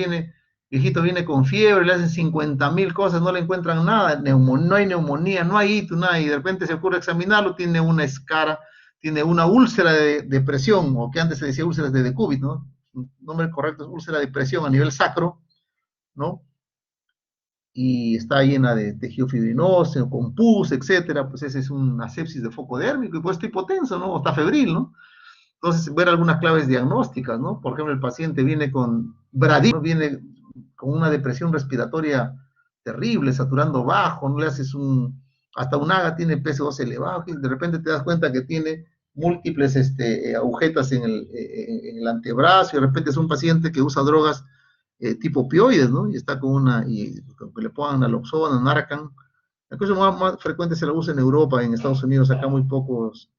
viejito viene con fiebre, le hacen 50.000 cosas, no le encuentran nada, no hay neumonía, no hay ito, nada, y de repente se ocurre examinarlo, tiene una escara, tiene una úlcera de presión, o que antes se decía úlceras de decúbito, ¿no? El nombre correcto es úlcera de presión a nivel sacro, ¿no? Y está llena de tejido fibrinoso, con pus, etcétera, pues esa es una sepsis de foco dérmico, y pues está hipotenso, ¿no? O está febril, ¿no? Entonces, ver algunas claves diagnósticas, ¿no? Por ejemplo, el paciente viene con bradismo, viene con una depresión respiratoria terrible, saturando bajo, no le haces hasta un AGA tiene PSO2 elevado, y de repente te das cuenta que tiene múltiples agujetas en el antebrazo, y de repente es un paciente que usa drogas tipo opioides, ¿no? Y está y que le pongan naloxona, Narcan. La cosa más frecuente se la usa en Europa, en Estados Unidos, acá muy pocos,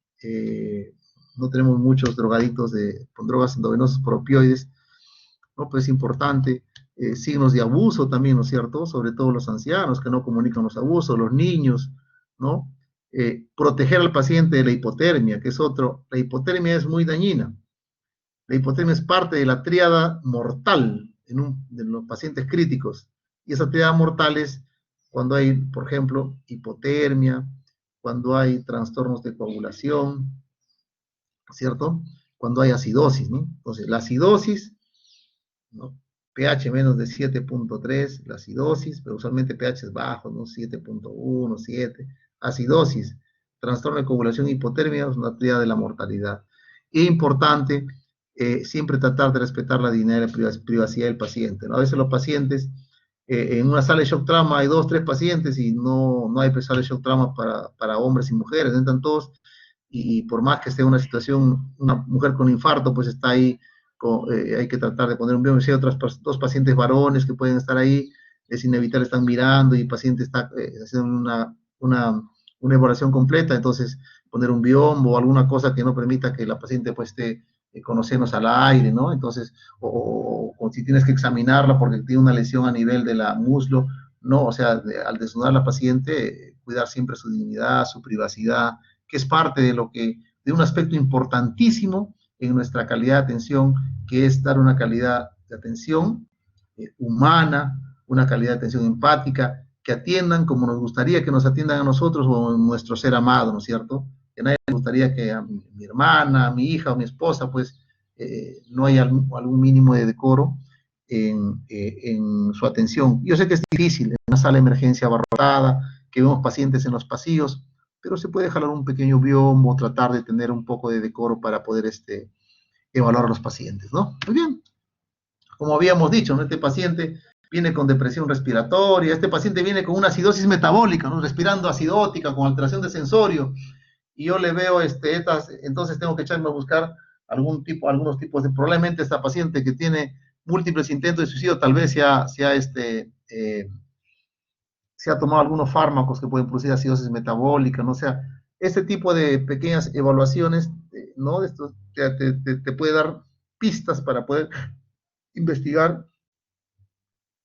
no tenemos muchos drogadictos con drogas endovenosas por opioides, ¿no? Pues es importante. Signos de abuso también, ¿no es cierto? Sobre todo los ancianos que no comunican los abusos, los niños, ¿no? Proteger al paciente de la hipotermia, que es otro. La hipotermia es muy dañina. La hipotermia es parte de la tríada mortal de los pacientes críticos. Y esa tríada mortal es cuando hay, por ejemplo, hipotermia, cuando hay trastornos de coagulación, ¿cierto? Cuando hay acidosis, ¿no? Entonces, la acidosis, ¿no? pH menos de 7.3, la acidosis, pero usualmente pH es bajo, ¿no? 7.1, 7. Acidosis, trastorno de coagulación, hipotermia, es una tríada de la mortalidad. Y importante, siempre tratar de respetar la dignidad y la privacidad del paciente, ¿no? A veces los pacientes, en una sala de shock trauma hay 2, 3 pacientes y no hay sala de shock trauma para hombres y mujeres, entran todos, y por más que esté en una situación, una mujer con infarto, pues está ahí, hay que tratar de poner un biomio. Si hay otros 2 pacientes varones que pueden estar ahí, es inevitable, están mirando y el paciente está haciendo una evaluación completa, entonces poner un biombo o alguna cosa que no permita que la paciente pues esté conocernos al aire, ¿no? Entonces, o si tienes que examinarla porque tiene una lesión a nivel de la muslo, ¿no? O sea, al desnudar a la paciente, cuidar siempre su dignidad, su privacidad, que es parte de un aspecto importantísimo en nuestra calidad de atención, que es dar una calidad de atención humana, una calidad de atención empática, que atiendan como nos gustaría que nos atiendan a nosotros o a nuestro ser amado, ¿no es cierto? Que a nadie le gustaría que a mi hermana, a mi hija o a mi esposa, pues, no haya algún mínimo de decoro en su atención. Yo sé que es difícil, en una sala de emergencia abarrotada, que vemos pacientes en los pasillos, pero se puede jalar un pequeño biombo, tratar de tener un poco de decoro para poder evaluar a los pacientes, ¿no? Muy bien. Como habíamos dicho, ¿no? Este paciente viene con depresión respiratoria, este paciente viene con una acidosis metabólica, ¿no? Respirando acidótica, con alteración de sensorio, y yo le veo entonces tengo que echarme a buscar algunos tipos de, probablemente esta paciente que tiene múltiples intentos de suicidio, tal vez se ha tomado algunos fármacos que pueden producir acidosis metabólica, ¿no? O sea, este tipo de pequeñas evaluaciones, ¿no? Esto te puede dar pistas para poder investigar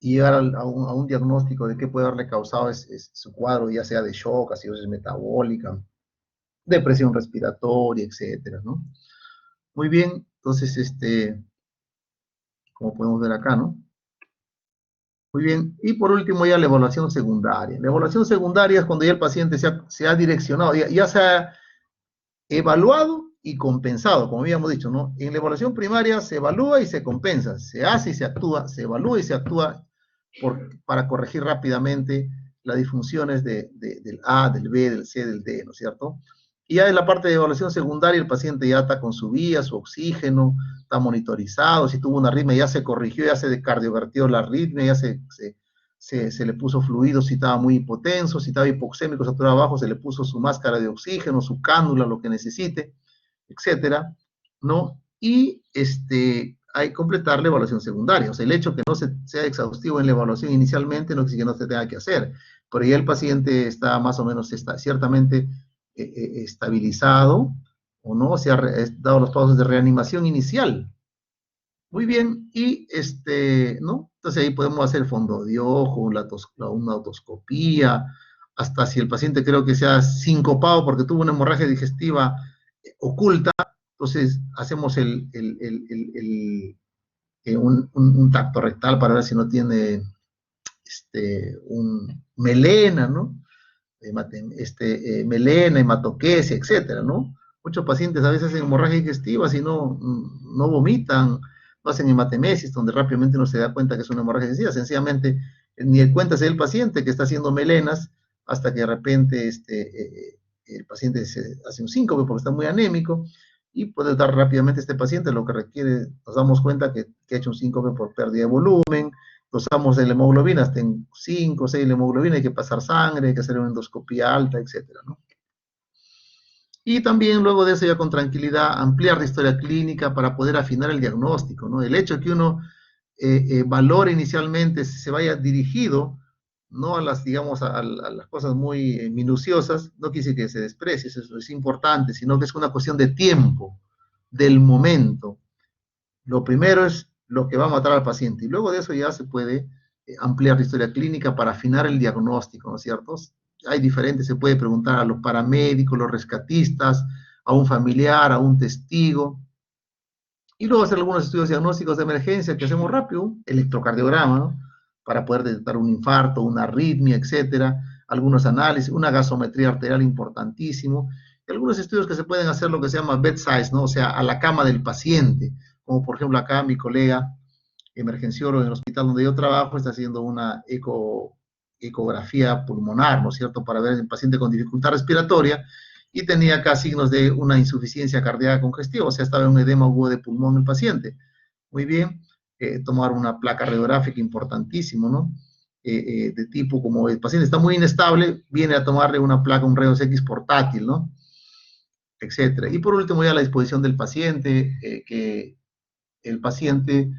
y llegar a un diagnóstico de qué puede haberle causado su cuadro, ya sea de shock, acidosis metabólica, depresión respiratoria, etcétera, ¿no? Muy bien, entonces, como podemos ver acá, ¿no? Muy bien, y por último ya la evaluación secundaria. La evaluación secundaria es cuando ya el paciente se ha direccionado, ya se ha evaluado y compensado, como habíamos dicho, ¿no? En la evaluación primaria se evalúa y se compensa, se hace y se actúa, se evalúa y se actúa para corregir rápidamente las disfunciones del A, del B, del C, del D, ¿no es cierto? Y ya en la parte de evaluación secundaria, el paciente ya está con su vía, su oxígeno, está monitorizado, si tuvo una arritmia ya se corrigió, ya se cardiovertió la arritmia, ya se le puso fluido si estaba muy hipotenso, si estaba hipoxémico, saturado bajo, se le puso su máscara de oxígeno, su cánula, lo que necesite, etcétera, ¿no? Y hay que completar la evaluación secundaria. O sea, el hecho que no sea exhaustivo en la evaluación inicialmente no quiere decir que no se tenga que hacer, pero ya el paciente está más o menos, está ciertamente estabilizado, o no, se ha dado los pasos de reanimación inicial. Muy bien, y ¿no? Entonces ahí podemos hacer fondo de ojo, una otoscopía, hasta si el paciente creo que sea sincopado porque tuvo una hemorragia digestiva oculta, entonces hacemos un tacto rectal para ver si no tiene un melena, ¿no? Melena, hematoquesia, etcétera, ¿no? Muchos pacientes a veces hacen hemorragia digestiva si no vomitan, no hacen hematemesis, donde rápidamente uno se da cuenta que es una hemorragia digestiva, sencillamente ni el cuenta es el paciente que está haciendo melenas hasta que de repente el paciente se hace un síncope porque está muy anémico y puede dar rápidamente este paciente lo que requiere, nos damos cuenta que ha hecho un síncope por pérdida de volumen, dosamos de la hemoglobina, hasta en 5 o 6 de hemoglobina, hay que pasar sangre, hay que hacer una endoscopía alta, etcétera, ¿no? Y también luego de eso ya con tranquilidad ampliar la historia clínica para poder afinar el diagnóstico, ¿no? El hecho de que uno valore inicialmente, se vaya dirigido, no a las, digamos, a las cosas muy minuciosas, no quiere decir que se desprecie, eso es importante, sino que es una cuestión de tiempo, del momento. Lo primero es lo que va a matar al paciente, y luego de eso ya se puede ampliar la historia clínica para afinar el diagnóstico, ¿no es cierto? Hay diferentes, se puede preguntar a los paramédicos, los rescatistas, a un familiar, a un testigo, y luego hacer algunos estudios diagnósticos de emergencia que hacemos rápido, electrocardiograma, ¿no? Para poder detectar un infarto, una arritmia, etcétera, algunos análisis, una gasometría arterial importantísimo, y algunos estudios que se pueden hacer lo que se llama bedside, ¿no? O sea, a la cama del paciente, como por ejemplo acá mi colega emergenciólogo en el hospital donde yo trabajo está haciendo una ecografía pulmonar, ¿no es cierto?, para ver el paciente con dificultad respiratoria, y tenía acá signos de una insuficiencia cardíaca congestiva, o sea, estaba en un edema agudo de pulmón el paciente. Muy bien, tomar una placa radiográfica importantísimo, ¿no? De tipo, como el paciente está muy inestable, viene a tomarle una placa, un rayos X portátil, ¿no? Etcétera. Y por último, ya la disposición del paciente, que el paciente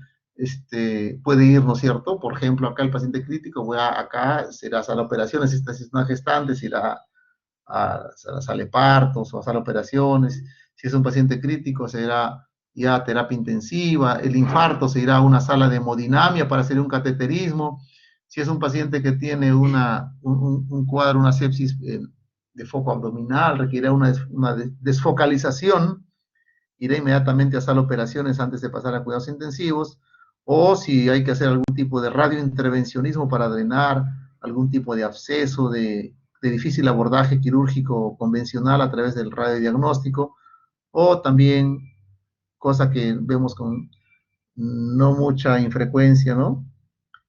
puede ir, ¿no es cierto? Por ejemplo, acá el paciente crítico, acá será sala de operaciones, si es una gestante, se irá a la sala de partos o a sala de operaciones. Si es un paciente crítico, será ya terapia intensiva. El infarto se irá a una sala de hemodinamia para hacer un cateterismo. Si es un paciente que tiene un cuadro, una sepsis de foco abdominal, requiere una desfocalización, irá inmediatamente a sala de operaciones antes de pasar a cuidados intensivos, o si hay que hacer algún tipo de radiointervencionismo para drenar algún tipo de absceso de difícil abordaje quirúrgico convencional a través del radiodiagnóstico, o también, cosa que vemos con no mucha infrecuencia, ¿no?,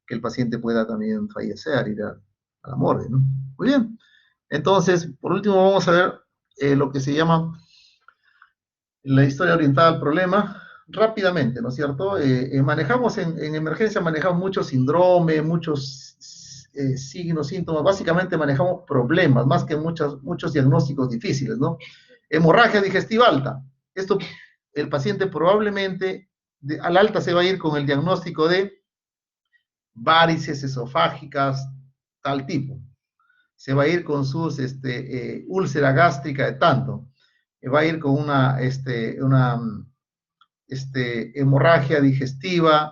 que el paciente pueda también fallecer, ir a la morgue, ¿no? Muy bien. Entonces, por último, vamos a ver lo que se llama la historia orientada al problema rápidamente, ¿no es cierto? Manejamos en emergencia, manejamos muchos síndromes, muchos signos, síntomas, básicamente manejamos problemas, más que muchos diagnósticos difíciles, ¿no? Hemorragia digestiva alta. Esto, el paciente probablemente al alta se va a ir con el diagnóstico de varices esofágicas, tal tipo. Se va a ir con sus úlcera gástrica de tanto. Va a ir con una hemorragia digestiva,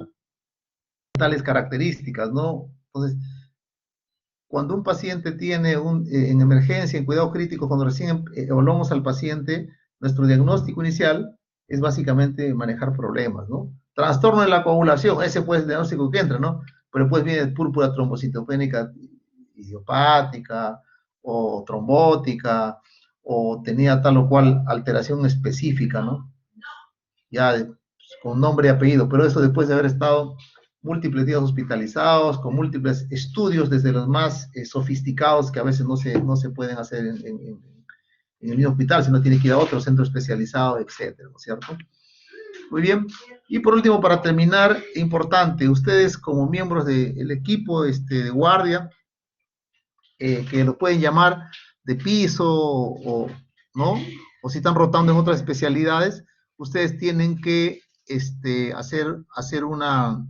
tales características, ¿no? Entonces, cuando un paciente tiene en emergencia, en cuidado crítico, cuando recién evaluamos al paciente, nuestro diagnóstico inicial es básicamente manejar problemas, ¿no? Trastorno de la coagulación, ese puede ser el diagnóstico que entra, ¿no? Pero pues viene púrpura trombocitopénica idiopática o trombótica, o tenía tal o cual alteración específica, ¿no? Ya con nombre y apellido, pero eso después de haber estado múltiples días hospitalizados, con múltiples estudios, desde los más sofisticados que a veces no se pueden hacer en el mismo hospital, si no tiene que ir a otro centro especializado, etcétera, ¿no es cierto? Muy bien. Y por último, para terminar, importante, ustedes como miembros del equipo de guardia, que lo pueden llamar de piso ¿no? O si están rotando en otras especialidades, ustedes tienen que hacer una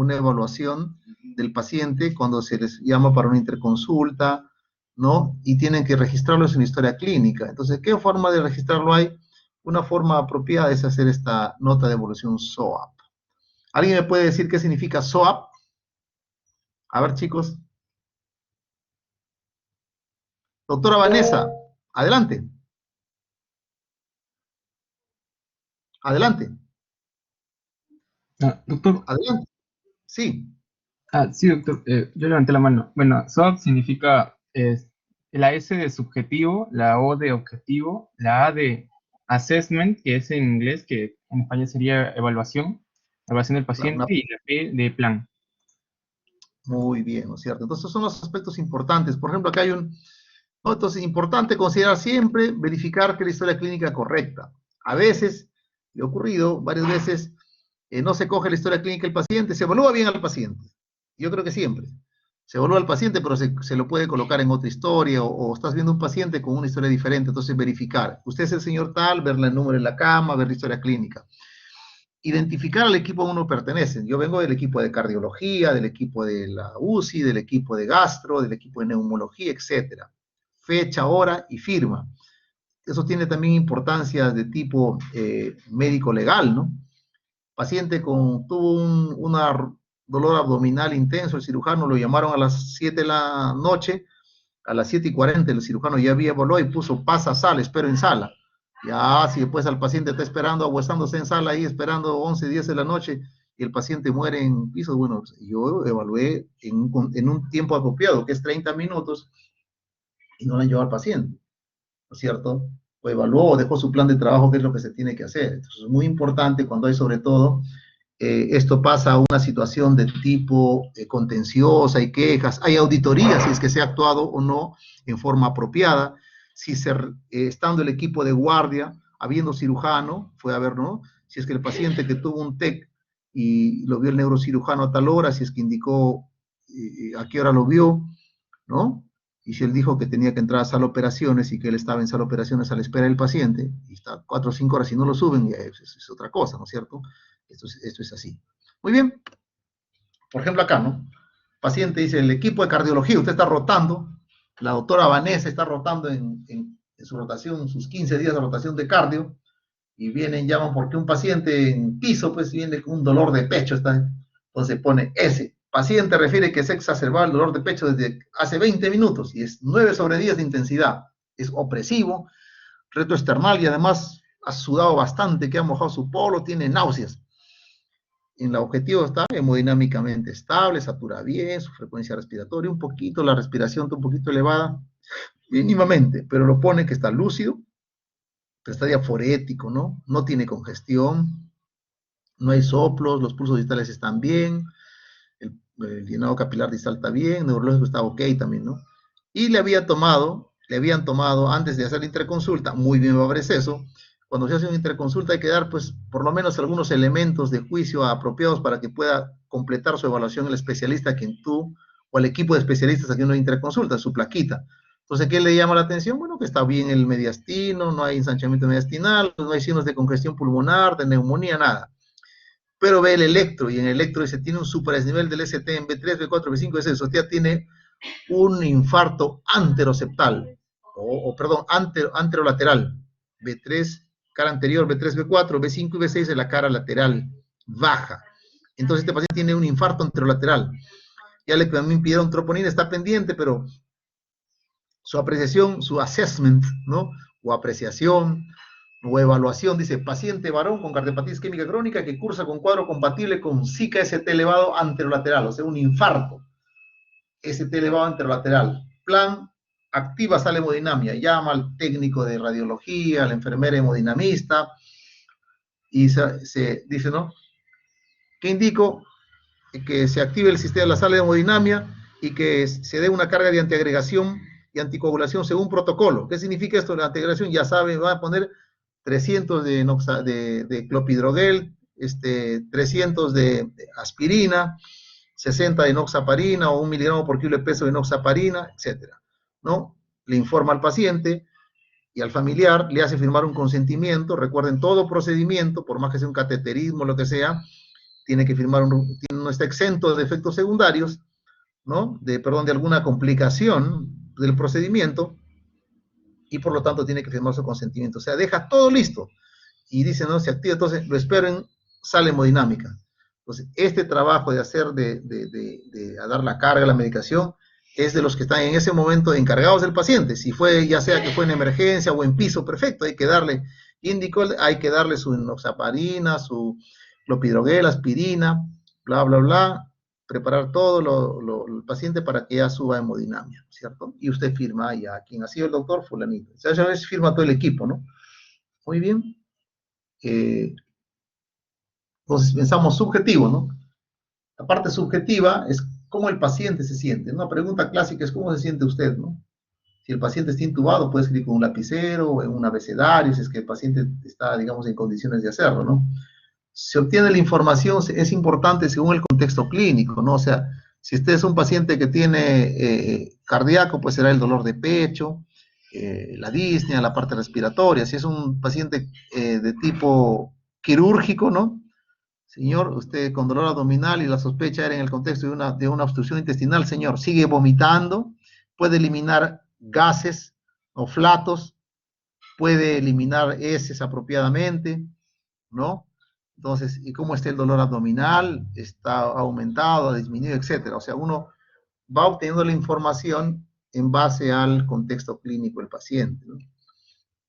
evaluación del paciente cuando se les llama para una interconsulta, ¿no? Y tienen que registrarlo en su historia clínica. Entonces, ¿qué forma de registrarlo hay? Una forma apropiada es hacer esta nota de evolución SOAP. ¿Alguien me puede decir qué significa SOAP? A ver, chicos. Doctora Vanessa, adelante. Adelante. Doctor. Adelante. Sí. Sí, doctor. Yo levanté la mano. Bueno, SOAP significa la S de subjetivo, la O de objetivo, la A de assessment, que es en inglés, que en español sería evaluación del paciente, y la P de plan. Muy bien, ¿no es cierto? Entonces, son los aspectos importantes. Por ejemplo, acá hay ¿no? Entonces, es importante considerar siempre, verificar que la historia clínica es correcta. A veces, le ha ocurrido varias veces, no se coge la historia clínica del paciente, se evalúa bien al paciente. Yo creo que siempre. Se evalúa al paciente, pero se lo puede colocar en otra historia, o estás viendo un paciente con una historia diferente, entonces verificar. Usted es el señor tal, verle el número en la cama, ver la historia clínica. Identificar al equipo a uno pertenece. Yo vengo del equipo de cardiología, del equipo de la UCI, del equipo de gastro, del equipo de neumología, etcétera. Fecha, hora y firma. Eso tiene también importancia de tipo médico-legal, ¿no? Paciente tuvo un dolor abdominal intenso, el cirujano lo llamaron a las 7 de la noche, a las 7:40 el cirujano ya había evaluado y puso pasa sala, espero en sala. Ya, si después al paciente está esperando, aguasándose en sala ahí, esperando 11, 10 de la noche, y el paciente muere en piso, bueno, yo evalué en un tiempo apropiado, que es 30 minutos, y no le han llevado al paciente, ¿no es cierto? O evaluó, dejó su plan de trabajo, qué es lo que se tiene que hacer. Entonces, es muy importante cuando hay, sobre todo, esto pasa a una situación de tipo contenciosa, hay quejas, hay auditorías, si es que se ha actuado o no en forma apropiada, si estando el equipo de guardia, habiendo cirujano, fue a ver, ¿no? Si es que el paciente que tuvo un TEC y lo vio el neurocirujano a tal hora, si es que indicó a qué hora lo vio, ¿no? Y si él dijo que tenía que entrar a sala de operaciones y que él estaba en sala de operaciones a la espera del paciente, y está 4 o 5 horas y no lo suben, ya es otra cosa, ¿no es cierto? Esto es así. Muy bien. Por ejemplo, acá, ¿no? Paciente dice, el equipo de cardiología, usted está rotando, la doctora Vanessa está rotando en su rotación, sus 15 días de rotación de cardio, y llaman porque un paciente en piso, pues viene con un dolor de pecho, entonces pone S. Paciente refiere que se exacerbado el dolor de pecho desde hace 20 minutos, y es 9/10 de intensidad. Es opresivo, reto external, y además ha sudado bastante, que ha mojado su polo, tiene náuseas. En el objetivo está hemodinámicamente estable, satura bien, su frecuencia respiratoria un poquito, la respiración está un poquito elevada, mínimamente, pero lo pone que está lúcido, que está diaforético, ¿no? No tiene congestión, no hay soplos, los pulsos distales están bien, el llenado capilar distal está bien, el neurológico está ok también, ¿no? Y le habían tomado antes de hacer la interconsulta, muy bien va a ver eso. Cuando se hace una interconsulta hay que dar, pues, por lo menos algunos elementos de juicio apropiados para que pueda completar su evaluación el especialista a quien tú, o el equipo de especialistas a quien uno interconsulta, su plaquita. Entonces, ¿qué le llama la atención? Bueno, que está bien el mediastino, no hay ensanchamiento mediastinal, no hay signos de congestión pulmonar, de neumonía, nada. Pero ve el electro, y en el electro dice, tiene un superdesnivel del ST en B3, B4, B5, es eso, ya tiene un infarto anteroceptal, perdón, anterolateral, B3, cara anterior, B3, B4, B5 y B6 es la cara lateral baja. Entonces este paciente tiene un infarto anterolateral. Ya le también pidieron troponina, está pendiente, pero su apreciación, su assessment, ¿no? O apreciación, o evaluación, dice, paciente varón con cardiopatía isquémica crónica que cursa con cuadro compatible con SICA ST elevado anterolateral, o sea, un infarto. ST elevado anterolateral. Plan, activa sala hemodinamia. Llama al técnico de radiología, a la enfermera hemodinamista, y se dice, ¿no? ¿Qué indico? Que se active el sistema de la sala de hemodinamia y que se dé una carga de antiagregación y anticoagulación según protocolo. ¿Qué significa esto? La anticoagulación, ya saben, va a poner 300 de clopidogrel, 300 de aspirina, 60 de enoxaparina o 1 miligramo por kilo de peso de enoxaparina, etcétera, ¿no? Le informa al paciente y al familiar, le hace firmar un consentimiento. Recuerden, todo procedimiento, por más que sea un cateterismo, lo que sea, tiene que firmar, no está exento de efectos secundarios, ¿no? De alguna complicación del procedimiento, y por lo tanto tiene que firmar su consentimiento. O sea, deja todo listo, y dice, no, se activa, entonces lo espero en sala hemodinámica. Entonces, este trabajo de hacer, a dar la carga, la medicación, es de los que están en ese momento encargados del paciente. Si fue, ya sea que fue en emergencia o en piso, perfecto, hay que darle Indicol, hay que darle su enoxaparina, su clopidogrel, aspirina, bla, bla, bla, preparar todo el paciente para que ya suba a hemodinamia, ¿cierto? Y usted firma ya, quien ha sido el doctor, fulanito. O sea, a veces firma todo el equipo, ¿no? Muy bien. Entonces pensamos subjetivo, ¿no? La parte subjetiva es cómo el paciente se siente. Una pregunta clásica es cómo se siente usted, ¿no? Si el paciente está intubado, puede escribir con un lapicero o en un abecedario, si es que el paciente está, digamos, en condiciones de hacerlo, ¿no? Se obtiene la información, es importante según el contexto clínico, ¿no? O sea, si usted es un paciente que tiene cardíaco, pues será el dolor de pecho, la disnea, la parte respiratoria. Si es un paciente de tipo quirúrgico, ¿no? Señor, usted con dolor abdominal y la sospecha era en el contexto de una obstrucción intestinal, señor, sigue vomitando, puede eliminar gases o flatos, puede eliminar heces apropiadamente, ¿no? Entonces, ¿y cómo está el dolor abdominal? ¿Está aumentado, ha disminuido, etcétera? O sea, uno va obteniendo la información en base al contexto clínico del paciente, ¿no?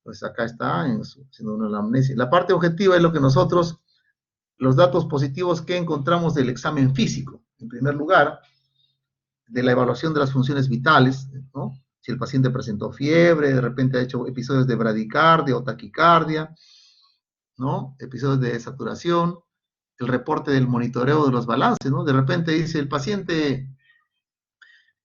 Pues acá está, haciendo una anamnesis. La parte objetiva es lo que nosotros, los datos positivos que encontramos del examen físico. En primer lugar, de la evaluación de las funciones vitales, ¿no? Si el paciente presentó fiebre, de repente ha hecho episodios de bradicardia o taquicardia, ¿no? Episodios de saturación, el reporte del monitoreo de los balances, ¿no? De repente dice el paciente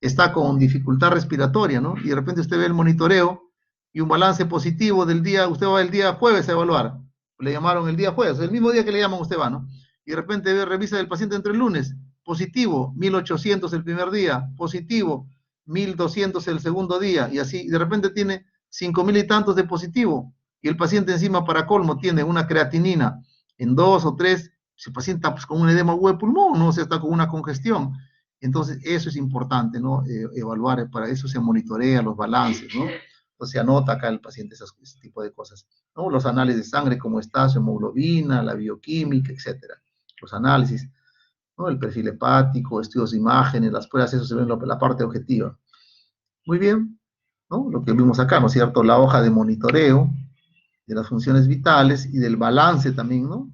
está con dificultad respiratoria, ¿no? Y de repente usted ve el monitoreo y un balance positivo del día, usted va el día jueves a evaluar, le llamaron el día jueves, el mismo día que le llaman usted va, ¿no? Y de repente revisa el paciente entre el lunes, positivo, 1800 el primer día, positivo, 1200 el segundo día, y así, y de repente tiene 5000 y tantos de positivo, y el paciente encima para colmo tiene una creatinina en 2 o 3, si el paciente está pues, con un edema de pulmón, ¿no? O sea, está con una congestión. Entonces, eso es importante, ¿no? Evaluar, para eso se monitorea los balances, ¿no? Entonces, se anota acá el paciente ese tipo de cosas, ¿no? Los análisis de sangre, como está su hemoglobina, la bioquímica, etcétera. Los análisis, ¿no? El perfil hepático, estudios de imágenes, las pruebas, eso se ve en la parte objetiva. Muy bien, ¿no? Lo que vimos acá, ¿no es cierto? La hoja de monitoreo de las funciones vitales y del balance también, ¿no?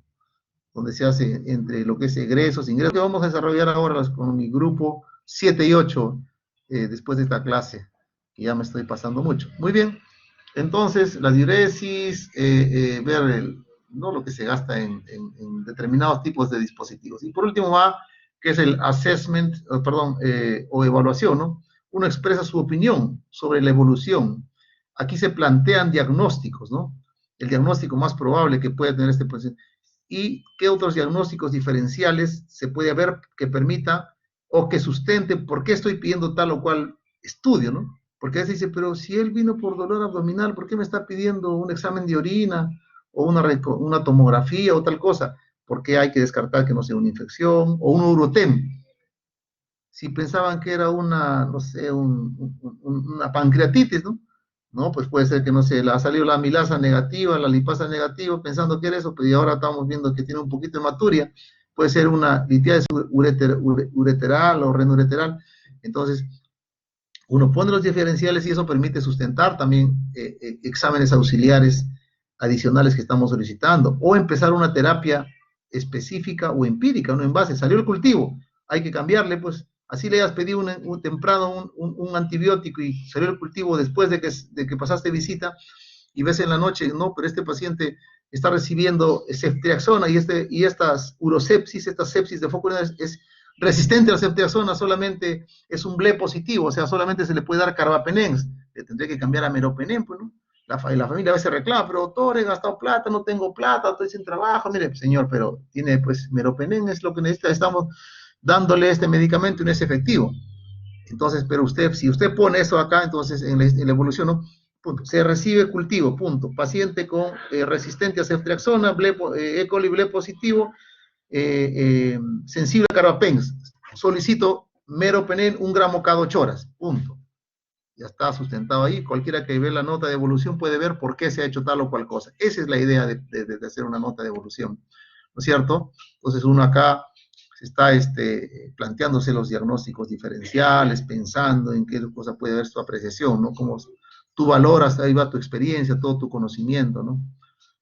Donde se hace entre lo que es egresos, ingresos, que vamos a desarrollar ahora con mi grupo 7 y 8, después de esta clase, que ya me estoy pasando mucho. Muy bien, entonces, la diuresis, ver ¿no? Lo que se gasta en determinados tipos de dispositivos. Y por último va, que es el assessment, o evaluación, ¿no? Uno expresa su opinión sobre la evolución. Aquí se plantean diagnósticos, ¿no? El diagnóstico más probable que puede tener este paciente. Y qué otros diagnósticos diferenciales se puede haber que permita o que sustente por qué estoy pidiendo tal o cual estudio, ¿no? Porque a veces dice, pero si él vino por dolor abdominal, ¿por qué me está pidiendo un examen de orina o una tomografía o tal cosa? Porque hay que descartar que no sea una infección o un urotem. Si pensaban que era una, no sé, una pancreatitis, ¿no? No, pues puede ser que, no sé, le ha salido la amilasa negativa, la lipasa negativa, pensando que era eso, pero ahora estamos viendo que tiene un poquito de hematuria, puede ser una litiasis ureteral o renureteral. Entonces, uno pone los diferenciales y eso permite sustentar también exámenes auxiliares adicionales que estamos solicitando, o empezar una terapia específica o empírica, ¿no? En base, salió el cultivo, hay que cambiarle, pues, así le hayas pedido temprano un antibiótico y salió el cultivo después de que pasaste visita y ves en la noche, no, pero este paciente está recibiendo ceftriaxona y estas urosepsis, estas sepsis de foco urinario es resistente a la ceftriaxona solamente es un ble positivo, o sea, solamente se le puede dar carbapenems, le tendré que cambiar a meropenem, pues, ¿no? La familia a veces reclama, pero doctor, he gastado plata, no tengo plata, estoy sin trabajo. Mire, señor, pero tiene, pues, meropenem es lo que necesita, estamos dándole este medicamento y no es efectivo. Entonces, pero usted, si usted pone eso acá, entonces en la evolución, ¿no? Punto. Se recibe cultivo, punto. Paciente con resistente a ceftriaxona, E. coli ble positivo, sensible a carbapenems. Solicito meropenem 1 gramo cada 8 horas, punto. Ya está sustentado ahí. Cualquiera que ve la nota de evolución puede ver por qué se ha hecho tal o cual cosa. Esa es la idea de hacer una nota de evolución, ¿no es cierto? Entonces uno acá se está planteándose los diagnósticos diferenciales, pensando en qué cosa puede haber su apreciación, ¿no? Cómo tú valoras, ahí va tu experiencia, todo tu conocimiento, ¿no?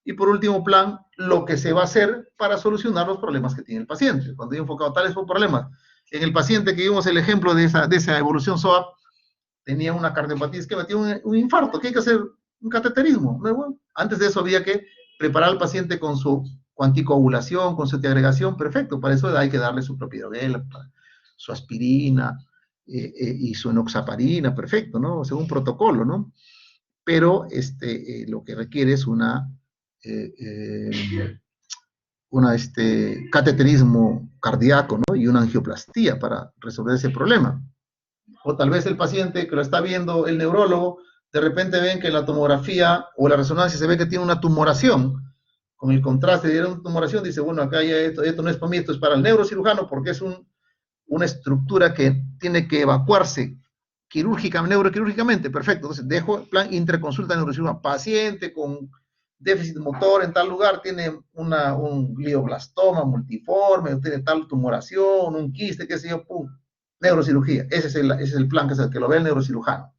Y por último plan, lo que se va a hacer para solucionar los problemas que tiene el paciente. Cuando he enfocado tales problemas, en el paciente que vimos el ejemplo de esa evolución SOAP, tenía una cardiopatía isquémica, tiene un infarto, que hay que hacer un cateterismo. Bueno, antes de eso había que preparar al paciente con su anticoagulación, con su antiagregación, perfecto, para eso hay que darle su propidogel, su aspirina y su enoxaparina, perfecto, ¿no? Según protocolo, ¿no? Pero lo que requiere es una cateterismo cardíaco, ¿no? Y una angioplastía para resolver ese problema. O tal vez el paciente que lo está viendo el neurólogo, de repente ven que la tomografía o la resonancia se ve que tiene una tumoración. Con el contraste de una tumoración, dice, bueno, acá ya esto no es para mí, esto es para el neurocirujano, porque es una estructura que tiene que evacuarse neuroquirúrgicamente. Perfecto, entonces dejo plan interconsulta neurocirujano. Paciente con déficit motor en tal lugar, tiene un glioblastoma multiforme, tiene tal tumoración, un quiste, qué sé yo, pum. Neurocirugía, ese es el plan que lo ve el neurocirujano.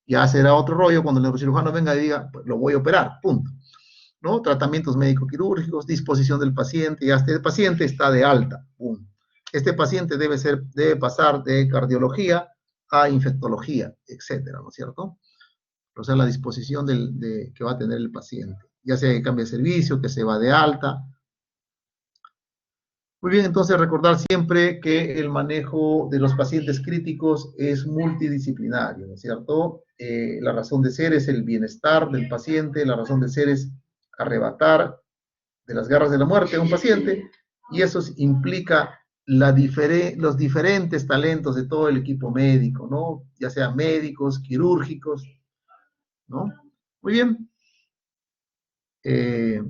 Ya será otro rollo cuando el neurocirujano venga y diga, pues lo voy a operar, punto. ¿No? Tratamientos médico-quirúrgicos, disposición del paciente, ya este paciente está de alta, punto. Este paciente debe pasar de cardiología a infectología, etcétera, ¿no es cierto? O sea, la disposición que va a tener el paciente, ya sea que cambie de servicio, que se va de alta. Muy bien, entonces recordar siempre que el manejo de los pacientes críticos es multidisciplinario, ¿no es cierto? La razón de ser es el bienestar del paciente, la razón de ser es arrebatar de las garras de la muerte a un paciente, y eso implica los diferentes talentos de todo el equipo médico, ¿no? Ya sean médicos, quirúrgicos, ¿no? Muy bien. Eso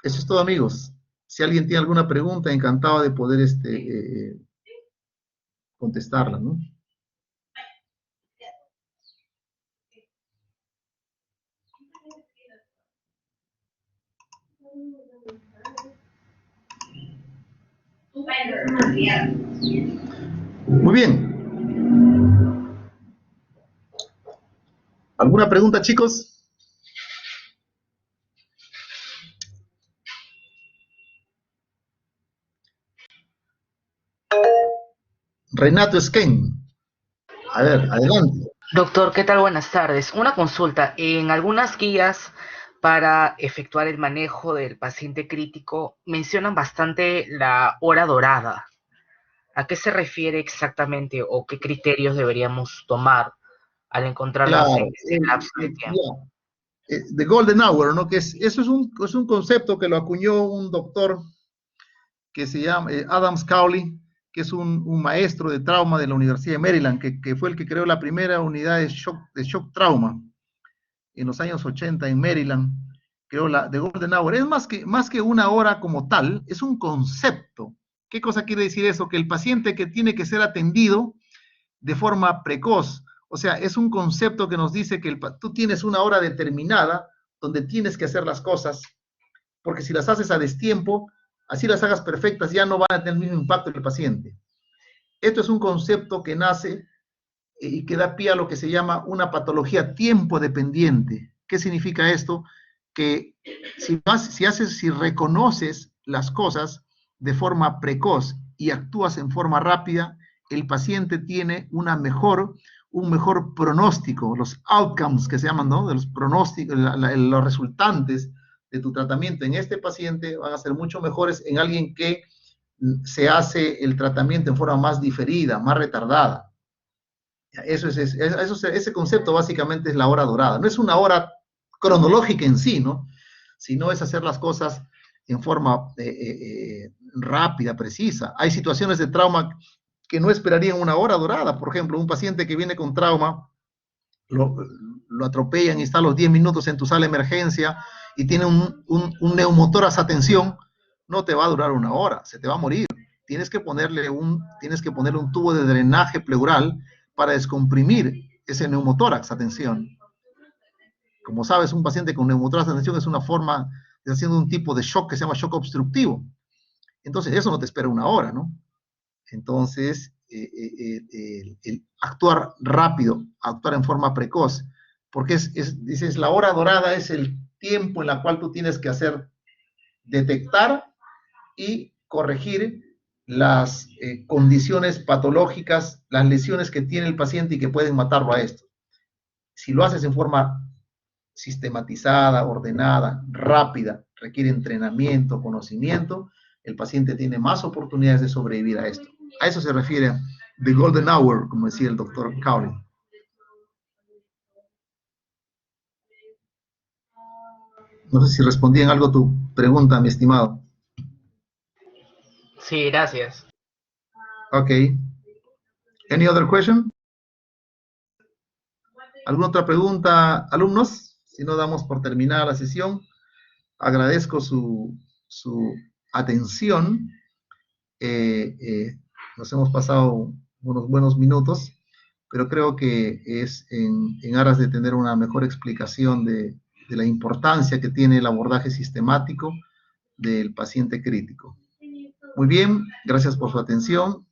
es todo, amigos. Si alguien tiene alguna pregunta, encantado de poder contestarla, ¿no? Muy bien. ¿Alguna pregunta, chicos? Renato Esquén. A ver, adelante. Doctor, ¿qué tal? Buenas tardes. Una consulta. En algunas guías para efectuar el manejo del paciente crítico mencionan bastante la hora dorada. ¿A qué se refiere exactamente o qué criterios deberíamos tomar al encontrarnos en ese lapso de tiempo? The Golden Hour, ¿no? Eso es un concepto que lo acuñó un doctor que se llama Adams Cowley, que es un maestro de trauma de la Universidad de Maryland, que fue el que creó la primera unidad de shock trauma en los años 80 en Maryland. Creó la The Golden Hour. Es más que una hora como tal, es un concepto. ¿Qué cosa quiere decir eso? Que el paciente que tiene que ser atendido de forma precoz, o sea, es un concepto que nos dice que tú tienes una hora determinada donde tienes que hacer las cosas, porque si las haces a destiempo, así las hagas perfectas, ya no van a tener el mismo impacto en el paciente. Esto es un concepto que nace y que da pie a lo que se llama una patología tiempo dependiente. ¿Qué significa esto? Que si reconoces las cosas de forma precoz y actúas en forma rápida, el paciente tiene un mejor pronóstico, los outcomes que se llaman, ¿no? De los pronósticos, los resultantes de tu tratamiento en este paciente van a ser mucho mejores en alguien que se hace el tratamiento en forma más diferida, más retardada. Ese concepto básicamente es la hora dorada. No es una hora cronológica en sí, ¿no? Sino es hacer las cosas en forma rápida, precisa. Hay situaciones de trauma que no esperarían una hora dorada. Por ejemplo, un paciente que viene con trauma, lo atropellan y está a los 10 minutos en tu sala de emergencia y tiene un neumotórax a tensión, no te va a durar una hora, se te va a morir. Tienes que ponerle un tubo de drenaje pleural para descomprimir ese neumotórax a tensión. Como sabes, un paciente con neumotórax a tensión es una forma, está haciendo un tipo de shock que se llama shock obstructivo. Entonces, eso no te espera una hora, ¿no? Entonces, el actuar rápido, actuar en forma precoz, porque dices, la hora dorada es el tiempo en la cual tú tienes que detectar y corregir las condiciones patológicas, las lesiones que tiene el paciente y que pueden matarlo a esto. Si lo haces en forma sistematizada, ordenada, rápida, requiere entrenamiento, conocimiento, el paciente tiene más oportunidades de sobrevivir a esto. A eso se refiere the golden hour, como decía el doctor Cowley. No sé si respondí en algo tu pregunta, mi estimado. Sí, gracias. Ok. Any other question? ¿Alguna otra pregunta, alumnos? Si no, damos por terminada la sesión. Agradezco su atención. Nos hemos pasado unos buenos minutos, pero creo que es en aras de tener una mejor explicación de la importancia que tiene el abordaje sistemático del paciente crítico. Muy bien, gracias por su atención.